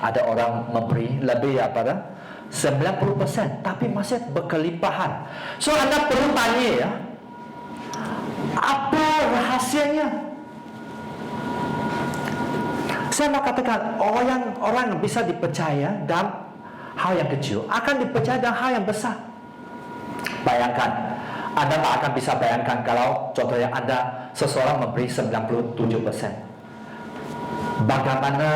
ada orang memberi lebih daripada 90%, tapi masih berkelimpahan. So anda perlu tanya ya, apa rahasianya? Saya mau katakan, orang yang bisa dipercaya dalam hal yang kecil akan dipercaya dalam hal yang besar. Bayangkan, anda tak akan bisa bayangkan kalau contohnya anda seseorang memberi 97%. Bagaimana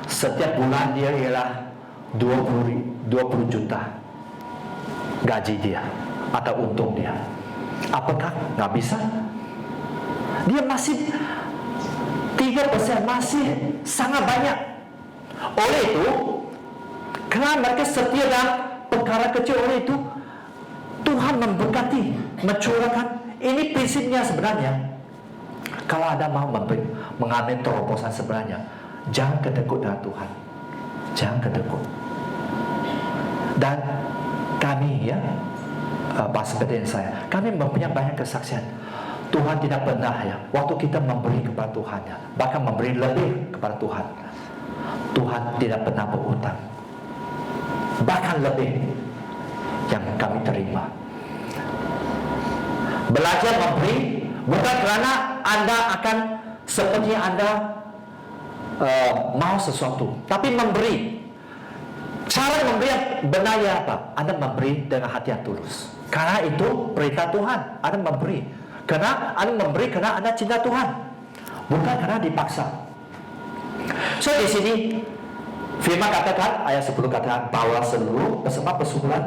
setiap bulan dia ialah 20 juta gaji dia atau untung dia. Apakah nggak bisa? Dia masih 3%, masih sangat banyak. Oleh itu, kerana mereka setia dalam perkara kecil, oleh itu Tuhan memberkati, mencurahkan. Ini prinsipnya sebenarnya. Kalau anda mau mengambil terobosan sebenarnya, jangan kedekut dengan Tuhan. Jangan kedekut. Dan kami ya, seperti saya, kami mempunyai banyak kesaksian. Tuhan tidak pernah ya, waktu kita memberi kepada Tuhan ya, bahkan memberi lebih kepada Tuhan, Tuhan tidak pernah berhutang. Bahkan lebih yang kami terima. Belajar memberi bukan kerana anda akan seperti anda mau sesuatu, tapi memberi. Cara memberi yang benar ya apa? Anda memberi dengan hati yang tulus. Karena itu perintah Tuhan. Anda memberi karena Anda memberi karena Anda cinta Tuhan, bukan karena dipaksa. So di sini firman katakan, ayat 10 katakan, bawa seluruh persembahan persekutuan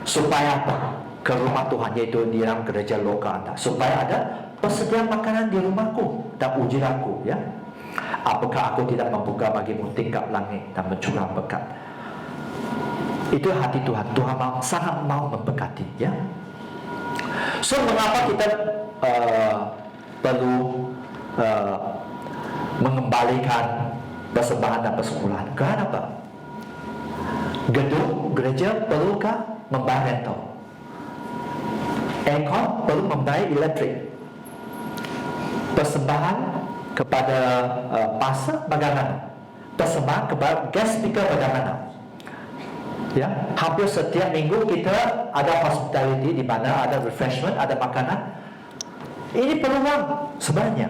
supaya apa? Ke rumah Tuhan, yaitu di dalam gereja lokal anda, supaya ada persediaan makanan di rumahku dan uji aku ya. Apakah aku tidak membuka bagimu tingkap langit dan mencurah berkat? Itu hati Tuhan. Tuhan sangat mau memberkati ya. So mengapa kita perlu mengembalikan persembahan dan persekutuan? Kerana apa? Gedung gereja perlukah membayar rental? Aircon perlu membayar elektrik. Persembahan kepada pastor bagaimana? Persembahan kepada guest speaker bagaimana? Ya, hampir setiap minggu kita ada hospitality di mana ada refreshment, ada makanan. Ini peluang sebenarnya.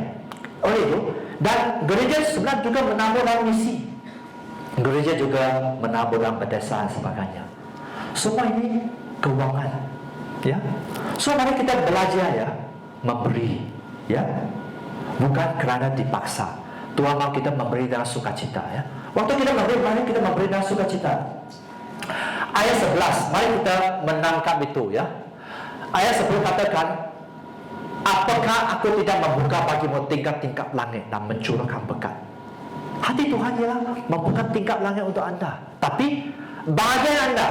Oleh itu, dan gereja sebenarnya juga menabur dalam misi. Gereja juga menabur dalam pedesaan sebagainya. Semua ini keuangan. Ya. So mari kita belajar ya, memberi ya. Bukan kerana dipaksa. Tuhan mau kita memberi dengan sukacita ya. Waktu kita memberi, mari kita memberi dengan sukacita. Ayat 11, mari kita menangkap itu ya. Ayat 10 katakan, apakah aku tidak membuka bagimu tingkap-tingkap langit dan mencurahkan berkat? Hati Tuhan ialah membuka tingkap langit untuk anda. Tapi bahagian anda,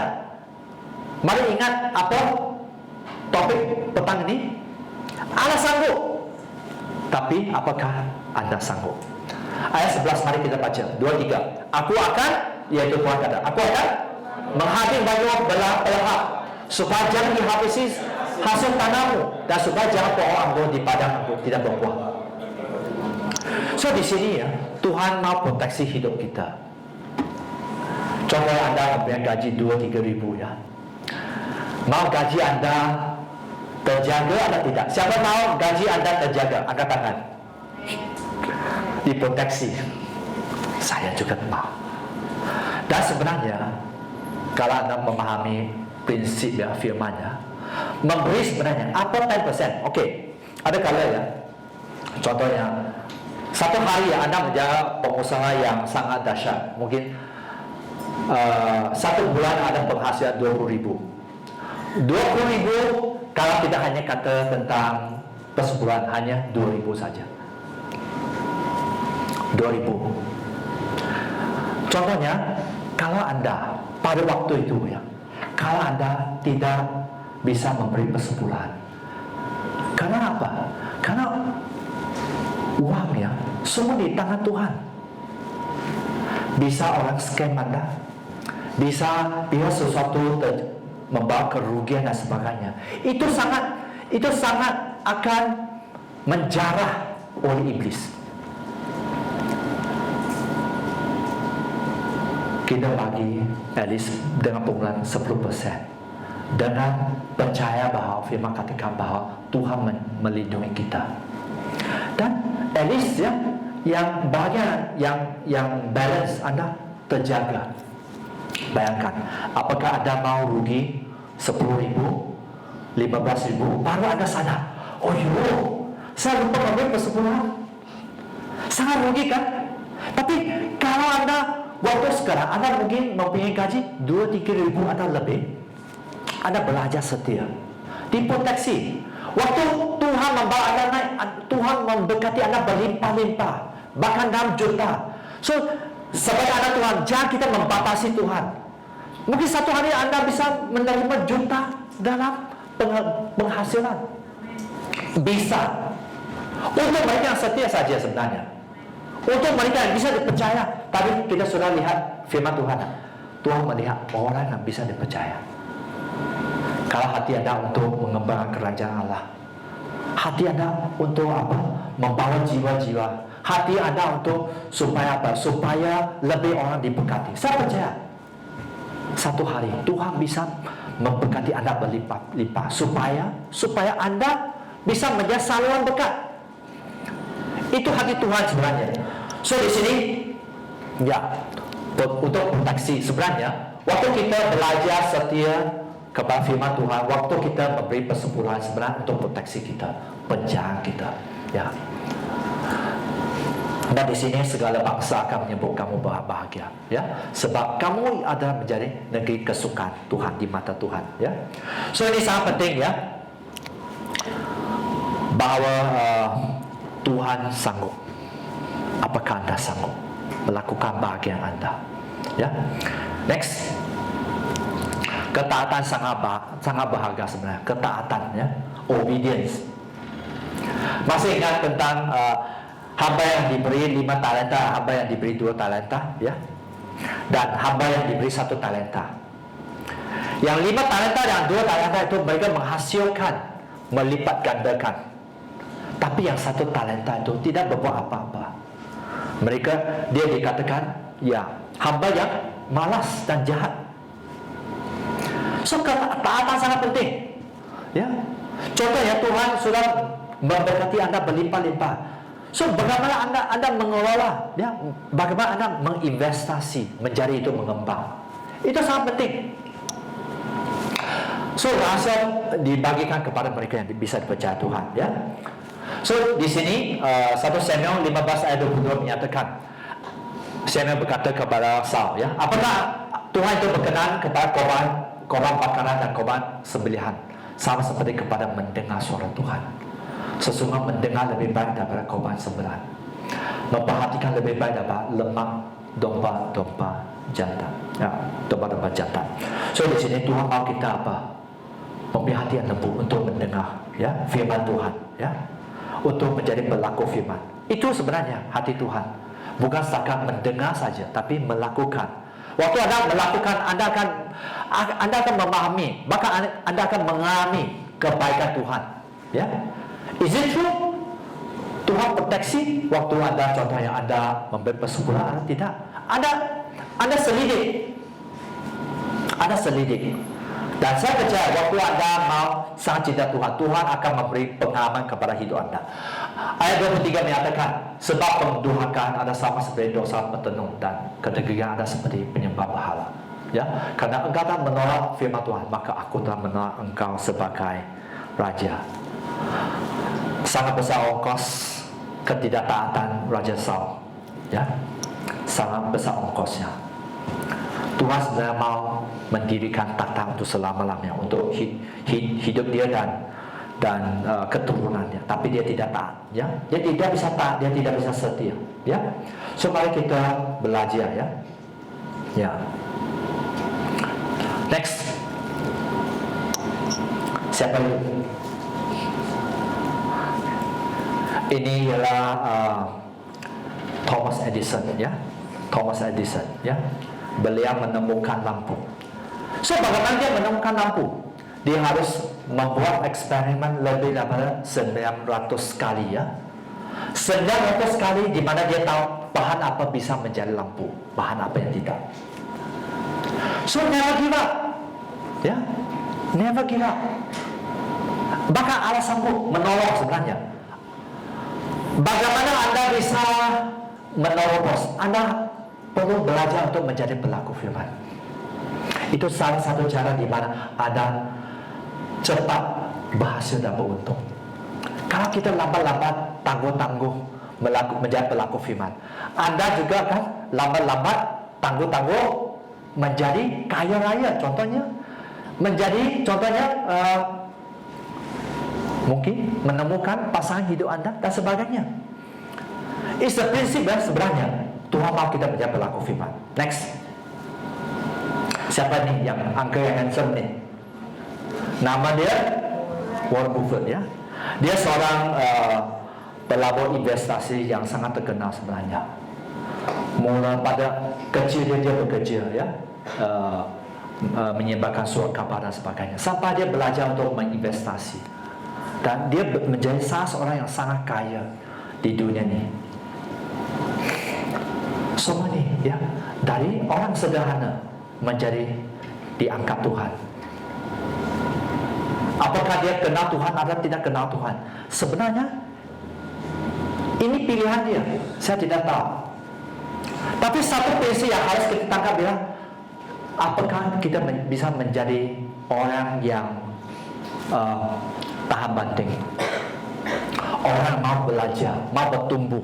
mari ingat apa topik petang ini? Anda sanggup. Tapi apakah anda sanggup? Ayat 11 mari kita baca 2-3. Aku akan, yaitu Tuhan kata, aku akan menghabis banyak pelahap supaya jangan dihabisi hasil tanahmu, dan supaya jangan pohon anggur di padang anggur tidak berbuah. So di sini ya, Tuhan mau proteksi hidup kita. Contohnya anda mempunyai gaji 2-3 ribu ya. Mau gaji anda terjaga atau tidak? Siapa mau gaji anda terjaga? Angkat tangan. Diproteksi. Saya juga mau. Dan sebenarnya kalau anda memahami prinsip ya, firman-Nya, memberi sebenarnya apa 10%? Okey, ada kala ya, contohnya satu hari ya, anda menjadi pengusaha yang sangat dahsyat. Mungkin satu bulan ada penghasilan 20 ribu. 20 ribu kalau kita hanya kata tentang persebulan hanya 2,000 saja. 2,000. Contohnya, kalau Anda pada waktu itu ya, kalau Anda tidak bisa memberi persebulan, karena apa? Karena uang ya, semua di tangan Tuhan. Bisa orang scam Anda, bisa sesuatu membawa kerugian dan sebagainya. Itu sangat akan menjarah oleh iblis. Kita bagi at least dengan pengeluaran 10%, dengan percaya bahwa firman katakan bahwa Tuhan melindungi kita. Dan at least ya, yang bahagian yang balance Anda terjaga. Bayangkan, apakah Anda mau rugi 10,000, 15,000, baru Anda sadar, oh yo, saya lupa memberi persebulan. Sangat rugi kan? Tapi kalau Anda waktu sekarang Anda mungkin mempunyai gaji 2-3 ribu atau lebih, Anda belajar setia, diproteksi. Waktu Tuhan membawa Anda naik, Tuhan memberkati Anda berlimpah-limpah, bahkan dalam juta. So, sebagai anak Tuhan, jangan kita membatasi Tuhan. Mungkin satu hari Anda bisa menerima juta dalam penghasilan. Bisa. Untuk mereka yang setia saja sebenarnya. Untuk mereka yang bisa dipercaya. Tapi kita sudah lihat firman Tuhan. Tuhan melihat orang yang bisa dipercaya. Kalau hati Anda untuk mengembangkan kerajaan Allah, hati Anda untuk apa? Membawa jiwa-jiwa. Hati Anda untuk supaya apa? Supaya lebih orang diberkati. Saya percaya satu hari Tuhan bisa memberkati Anda berlimpah-limpah supaya Anda bisa menjadi saluran berkat. Itu hati Tuhan sebenarnya. So di sini ya, untuk proteksi sebenarnya waktu kita belajar setia kepada firman Tuhan, waktu kita memberi persembahan sebenarnya untuk proteksi kita, penjaga kita, ya. Dan di sini segala bangsa akan menyebut kamu bahagia, ya, sebab kamu adalah menjadi negeri kesukaan Tuhan di mata Tuhan, ya. So ini sangat penting, ya, bahwa Tuhan sanggup. Apakah Anda sanggup melakukan bahagian Anda, ya? Next, ketaatan sangat berharga sebenarnya. Ketaatan, ya, obedience. Masih ingat tentang hamba yang diberi 5 talenta, hamba yang diberi 2 talenta, ya, dan hamba yang diberi 1 talenta. Yang 5 talenta dan 2 talenta itu mereka menghasilkan, melipat gandakan. Tapi yang 1 talenta itu tidak berbuat apa-apa. Mereka, dia dikatakan, ya, hamba yang malas dan jahat. So, ketaatan sangat penting, ya. Contohnya Tuhan sudah memberkati Anda berlimpah-limpah. So, bagaimana Anda mengelola, ya, bagaimana Anda menginvestasi, menjadi itu mengembang. Itu sangat penting. So, rahasia dibagikan kepada mereka yang bisa dipercaya Tuhan, ya. So, di sini 1 Samuel 15 ayat 22 menyatakan, Samuel berkata kepada Saul, ya, apakah Tuhan itu berkenan kepada korban bakaran dan korban sembelihan, sama seperti kepada mendengar suara Tuhan. Sesungguhnya mendengar lebih baik daripada korban sembelihan, memperhatikan lebih baik daripada lemak domba-domba jantan, ya, domba-domba jantan. So di sini Tuhan mau kita apa? Mempunyai hati yang lembut untuk mendengar, ya, firman Tuhan, ya, untuk menjadi pelaku firman. Itu sebenarnya hati Tuhan. Bukan setakat mendengar saja, tapi melakukan. Waktu Anda melakukan, Anda akan memahami, bahkan Anda akan mengalami kebaikan Tuhan, ya. Is it true? Tuhan proteksi waktu Anda, contohnya Anda memberi persembahan atau tidak? Anda selidik. Dan saya percaya waktu Anda mau sangat cinta Tuhan, Tuhan akan memberi pengalaman kepada hidup Anda. Ayat 23 menyatakan, sebab pendurhakaan Anda sama seperti dosa petenung dan ketegangan Anda seperti penyembah berhala. Ya, karena engkau telah menolak firman Tuhan, maka aku telah menolak engkau sebagai raja. Sangat besar ongkos ketidaktaatan Raja Saul, ya, sangat besar ongkosnya. Tuhan sebenarnya mau mendirikan takhta untuk selama-lamanya, untuk hidup dia dan keturunannya. Tapi dia tidak taat, ya. Dia tidak bisa taat, dia tidak bisa setia, ya. So mari kita belajar, ya. Ya. Next. Siapa ini? Ini ialah Thomas Edison, ya. Thomas Edison, ya. Beliau menemukan lampu. So bagaimana dia menemukan lampu? Dia harus membuat eksperimen lebih daripada 900 kali, ya. 900 kali di mana dia tahu bahan apa bisa menjadi lampu, bahan apa yang tidak. So never give up, ya. Never give up. Bahkan Allah sanggup menolong sebenarnya. Bagaimana Anda bisa menerobos? Anda perlu belajar untuk menjadi pelaku firman. Itu salah satu cara di mana Anda cepat berhasil dan beruntung. Kalau kita lambat-lambat, tangguh-tangguh menjadi pelaku firman, Anda juga kan lambat-lambat, tangguh-tangguh menjadi kaya raya. Contohnya mungkin menemukan pasangan hidup Anda dan sebagainya. It's a prinsip, sebenarnya Tuhan mau kita menjadi pelaku firman. Next. Siapa nih yang uncle yang handsome nih? Nama dia Warren Buffett, ya. Dia seorang pelabur investasi yang sangat terkenal sebenarnya. Mula pada kecil dia bekerja, ya. Menyebarkan surat khabar dan sebagainya. Sampai dia belajar untuk menginvestasi. Dan dia menjadi salah seorang yang sangat kaya di dunia ini. Semua ni, ya, dari orang sederhana menjadi diangkat Tuhan. Apakah dia kenal Tuhan atau tidak kenal Tuhan? Sebenarnya ini pilihan dia. Saya tidak tahu. Tapi satu prinsip yang harus kita tangkap adalah apakah kita bisa menjadi orang yang tahan banting, orang mau belajar, mau bertumbuh.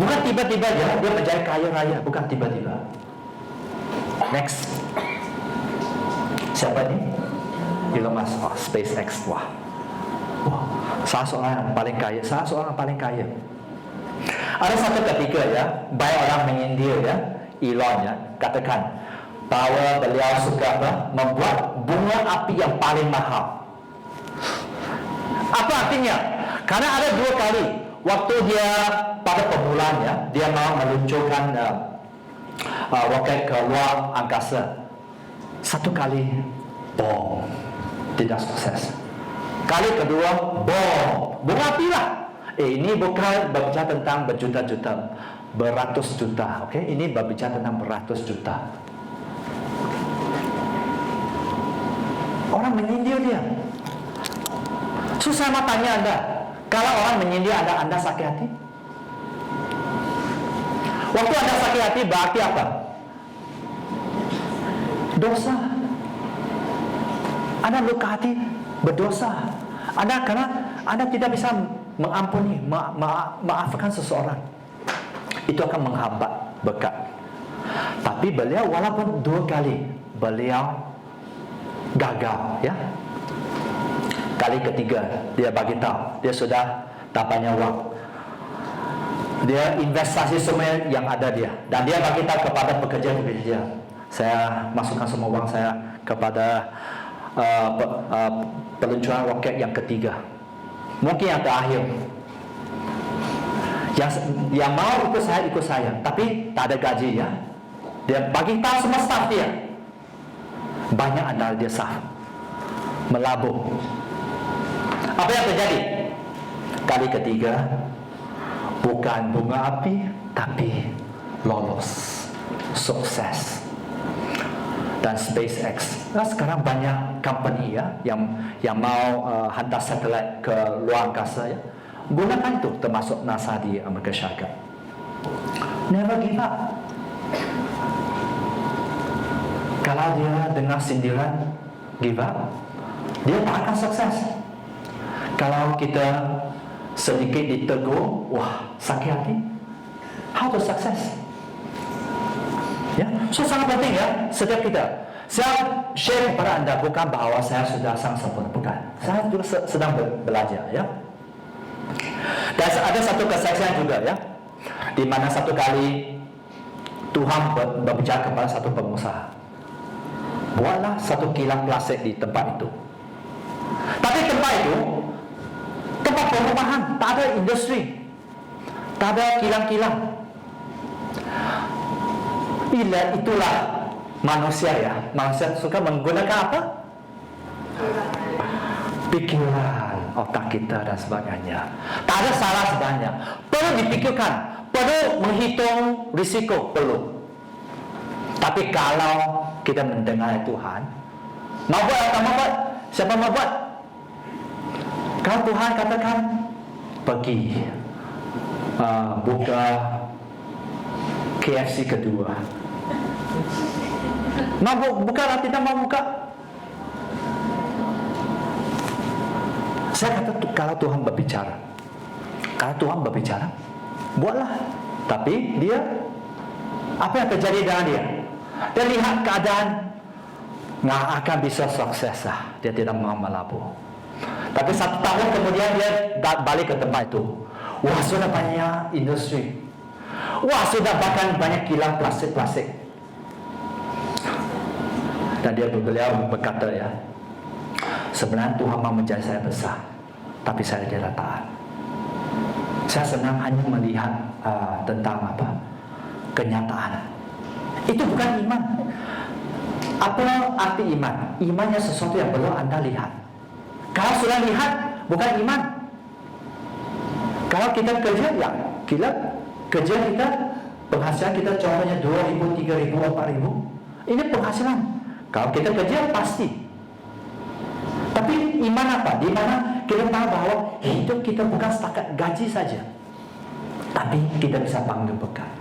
Bukan tiba-tiba dia menjadi kaya raya, bukan tiba-tiba. Next. Siapa ni? Elon Musk, SpaceX. Wah, salah seorang yang paling kaya. Ada satu ketika, ya, banyak orang menyindir, ya, Elon, ya, katakan bahwa beliau suka membuat bunga api yang paling mahal. Apa artinya? Karena ada 2 kali waktu dia pada permulaannya dia mau meluncurkan roket ke luar angkasa. 1 kali bom, tidak sukses. Kali kedua bom, bunga api lah. Ini bukan berbicara tentang berjuta-juta, beratus juta. Oke, ini berbicara tentang beratus juta. Orang menyindir dia. Susah mau tanya Anda, kalau orang menyindir Anda sakit hati? Waktu Anda sakit hati berarti apa? Dosa. Anda luka hati, berdosa. Karena Anda tidak bisa mengampuni, maafkan seseorang. Itu akan menghambat berkat. Tapi beliau walaupun 2 kali beliau gagal, ya. Kali ketiga dia bagi tahu dia sudah tak banyak wang. Dia investasi semua yang ada dia, dan dia bagi tahu kepada pekerja-pekerja, saya masukkan semua uang saya kepada peluncuran roket yang ketiga, mungkin yang terakhir. Yang mau ikut saya, tapi tak ada gaji, ya. Dia bagi tahu semua staf dia. Banyak antara dia sah melabur. Apa yang terjadi? Kali ketiga bukan bunga api, tapi lolos, sukses. Dan SpaceX. Nah, sekarang banyak company, ya, yang mau hantar satelit ke luar angkasa, ya. Gunakan itu, termasuk NASA di Amerika Syarikat. Never give up. Kalau dia dengar sindiran, give up, dia tak akan sukses. Kalau kita sedikit ditegur, wah, sakit hati, how to success? Ya, so sangat penting ya setiap kita. Saya share kepada anda bukan bahawa saya sudah sangat sempurna, bukan. Saya juga sedang belajar ya. Dan ada satu kesaksian juga ya, di mana satu kali Tuhan berbicara kepada satu pengusaha, buatlah satu kilang plastik di tempat itu. Tapi tempat itu tempat perumahan, tak ada industri, tak ada kilang-kilang. Bila itulah manusia ya, manusia suka menggunakan apa? Pikiran, otak kita dan sebagainya. Tak ada salah sebenarnya. Perlu dipikirkan, perlu menghitung risiko, perlu. Tapi kalau kita mendengar Tuhan, mau buat atau mau buat? Siapa mau buat? Kalau Tuhan katakan pergi buka KFC kedua, mau buka atau tidak mau buka? Saya kata kalau Tuhan berbicara, buatlah. Tapi dia, apa yang terjadi dengan dia? Dia lihat keadaan nggak akan bisa sukses lah. Dia tidak mau melabur. Tapi 1 tahun kemudian dia balik ke tempat itu. Wah, sudah banyak industri. Wah, sudah bahkan banyak kilang plastik. Dan beliau berkata ya, sebenarnya Tuhan mau menjadi saya besar, tapi saya tidak taat. Saya senang hanya melihat tentang apa? Kenyataan. Itu bukan iman. Apa arti iman? Imannya sesuatu yang belum Anda lihat. Kalau sudah lihat, bukan iman. Kalau kita kerja, ya kerja kita, penghasilan kita contohnya 2.000, 3.000, 4.000. Ini penghasilan. Kalau kita kerja, pasti. Tapi iman apa? Di mana kita tahu bahwa hidup kita bukan setakat gaji saja, tapi kita bisa panggil berkat,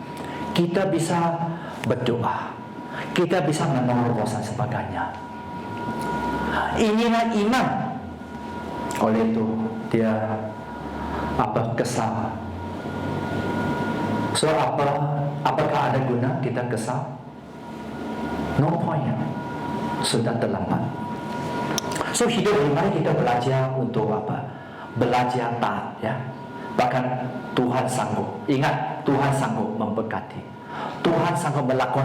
kita bisa berdoa, kita bisa menolong dosa sebagainya. Inilah iman. Oleh itu dia kesal. So apakah ada guna kita kesal? No point. Sudah terlambat. So hidup ini mari kita belajar untuk apa? Belajar taat ya. Bahkan Tuhan sanggup. Ingat, Tuhan sanggup memberkati. Tuhan sanggup melakukan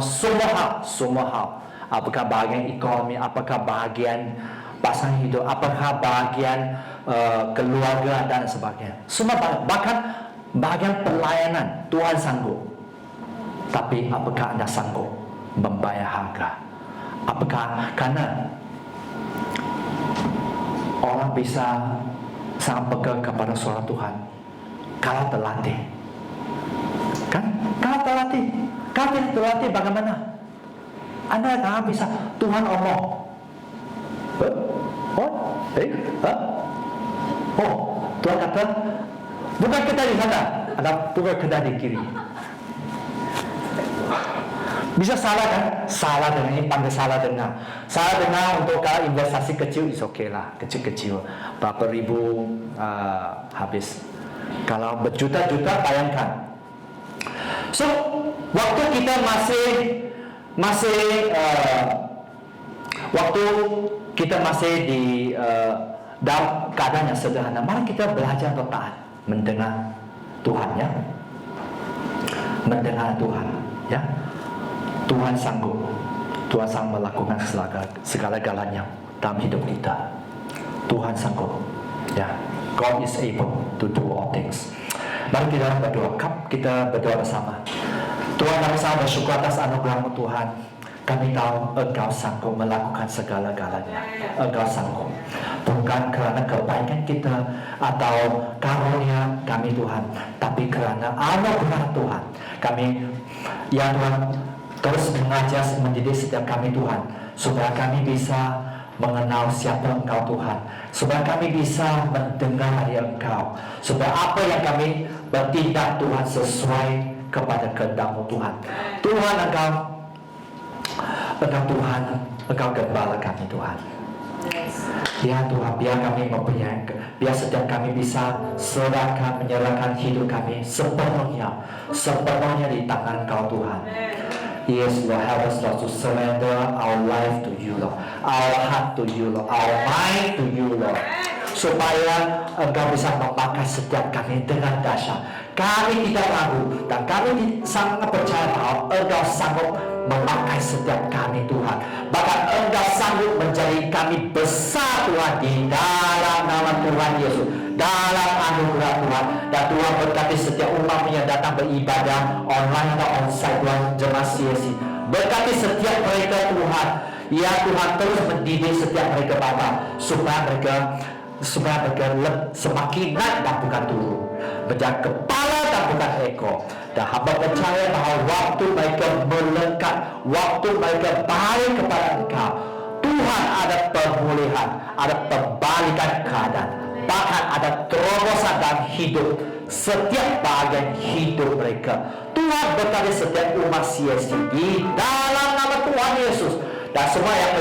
semua hal. Apakah bahagian ekonomi, apakah bahagian pasangan hidup, apakah bahagian keluarga dan sebagainya. Semua bahkan bahagian pelayanan Tuhan sanggup. Tapi apakah Anda sanggup membayar harga? Apakah karena orang bisa sangat pegang kepada suara Tuhan kalau terlatih, kan? Kalau terlatih, kalau tidak terlatih bagaimana? Anda tak bisa. Tuhan omong, Tuhan kata bukan kita di sana, ada bukan kita di kiri. Bisa salah kan? Salah dengar, ini panggil salah dengar. Salah dengar untuk kalau investasi kecil, is okay lah, kecil-kecil. Berapa ribu habis. Kalau berjuta-juta, bayangkan. So, waktu kita masih di dalam keadaan yang sederhana, mari kita belajar untuk taat, mendengar Tuhan ya, mendengar Tuhan ya. Tuhan sanggup melakukan segala-galanya dalam hidup kita. Tuhan sanggup ya. God is able to do all things. Mari kita berdoa. Kita berdoa bersama. Tuhan, kami sangat bersyukur atas anugerah-Mu Tuhan. Kami tahu Engkau sanggup melakukan segala-galanya. Engkau sanggup. Bukan karena kebaikan kita atau karunia kami Tuhan, tapi karena anugerah Tuhan. Kami, ya Tuhan, terus mengajar mendidik setiap kami Tuhan, supaya kami bisa mengenal siapa Engkau Tuhan, supaya kami bisa mendengar dari Engkau, supaya apa yang kami bertindak Tuhan sesuai kepada kehendak-Mu Tuhan. Tuhan, Engkau Tuhan, Engkau gembala kami Tuhan. Ya Tuhan, biar kami mempunyai, biar setiap kami bisa menyerahkan hidup kami sepenuhnya di tangan Engkau Tuhan. Yes, Lord, help us, Lord, to surrender our life to you, Lord, our heart to you, Lord, our mind to you, Lord, supaya Engkau bisa memakai setiap kami dengan dahsyat. Kami tidak ragu dan kami sangat percaya bahwa Engkau sanggup memakai setiap kami, Tuhan. Bahkan Engkau sanggup menjadi kami besar, Tuhan, di dalam nama Tuhan Yesus, dalam anugerah Tuhan. Dan Tuhan berkati setiap umat yang datang beribadah online atau onsite, Tuhan, jemaat CSC. Berkati setiap mereka, Tuhan. Ya Tuhan, terus mendidik setiap mereka, Bapa, supaya mereka semakin naik dan bukan turun, menjadi kepala dan bukan ekor. Dan hamba percaya bahwa waktu mereka melekat, waktu mereka balik kepada Engkau, Tuhan, ada pemulihan, ada perbalikan keadaan, bahkan ada terobosan dalam hidup setiap bagian hidup mereka. Tuhan berkati setiap umat CSC di dalam nama Tuhan Yesus. Dan semua yang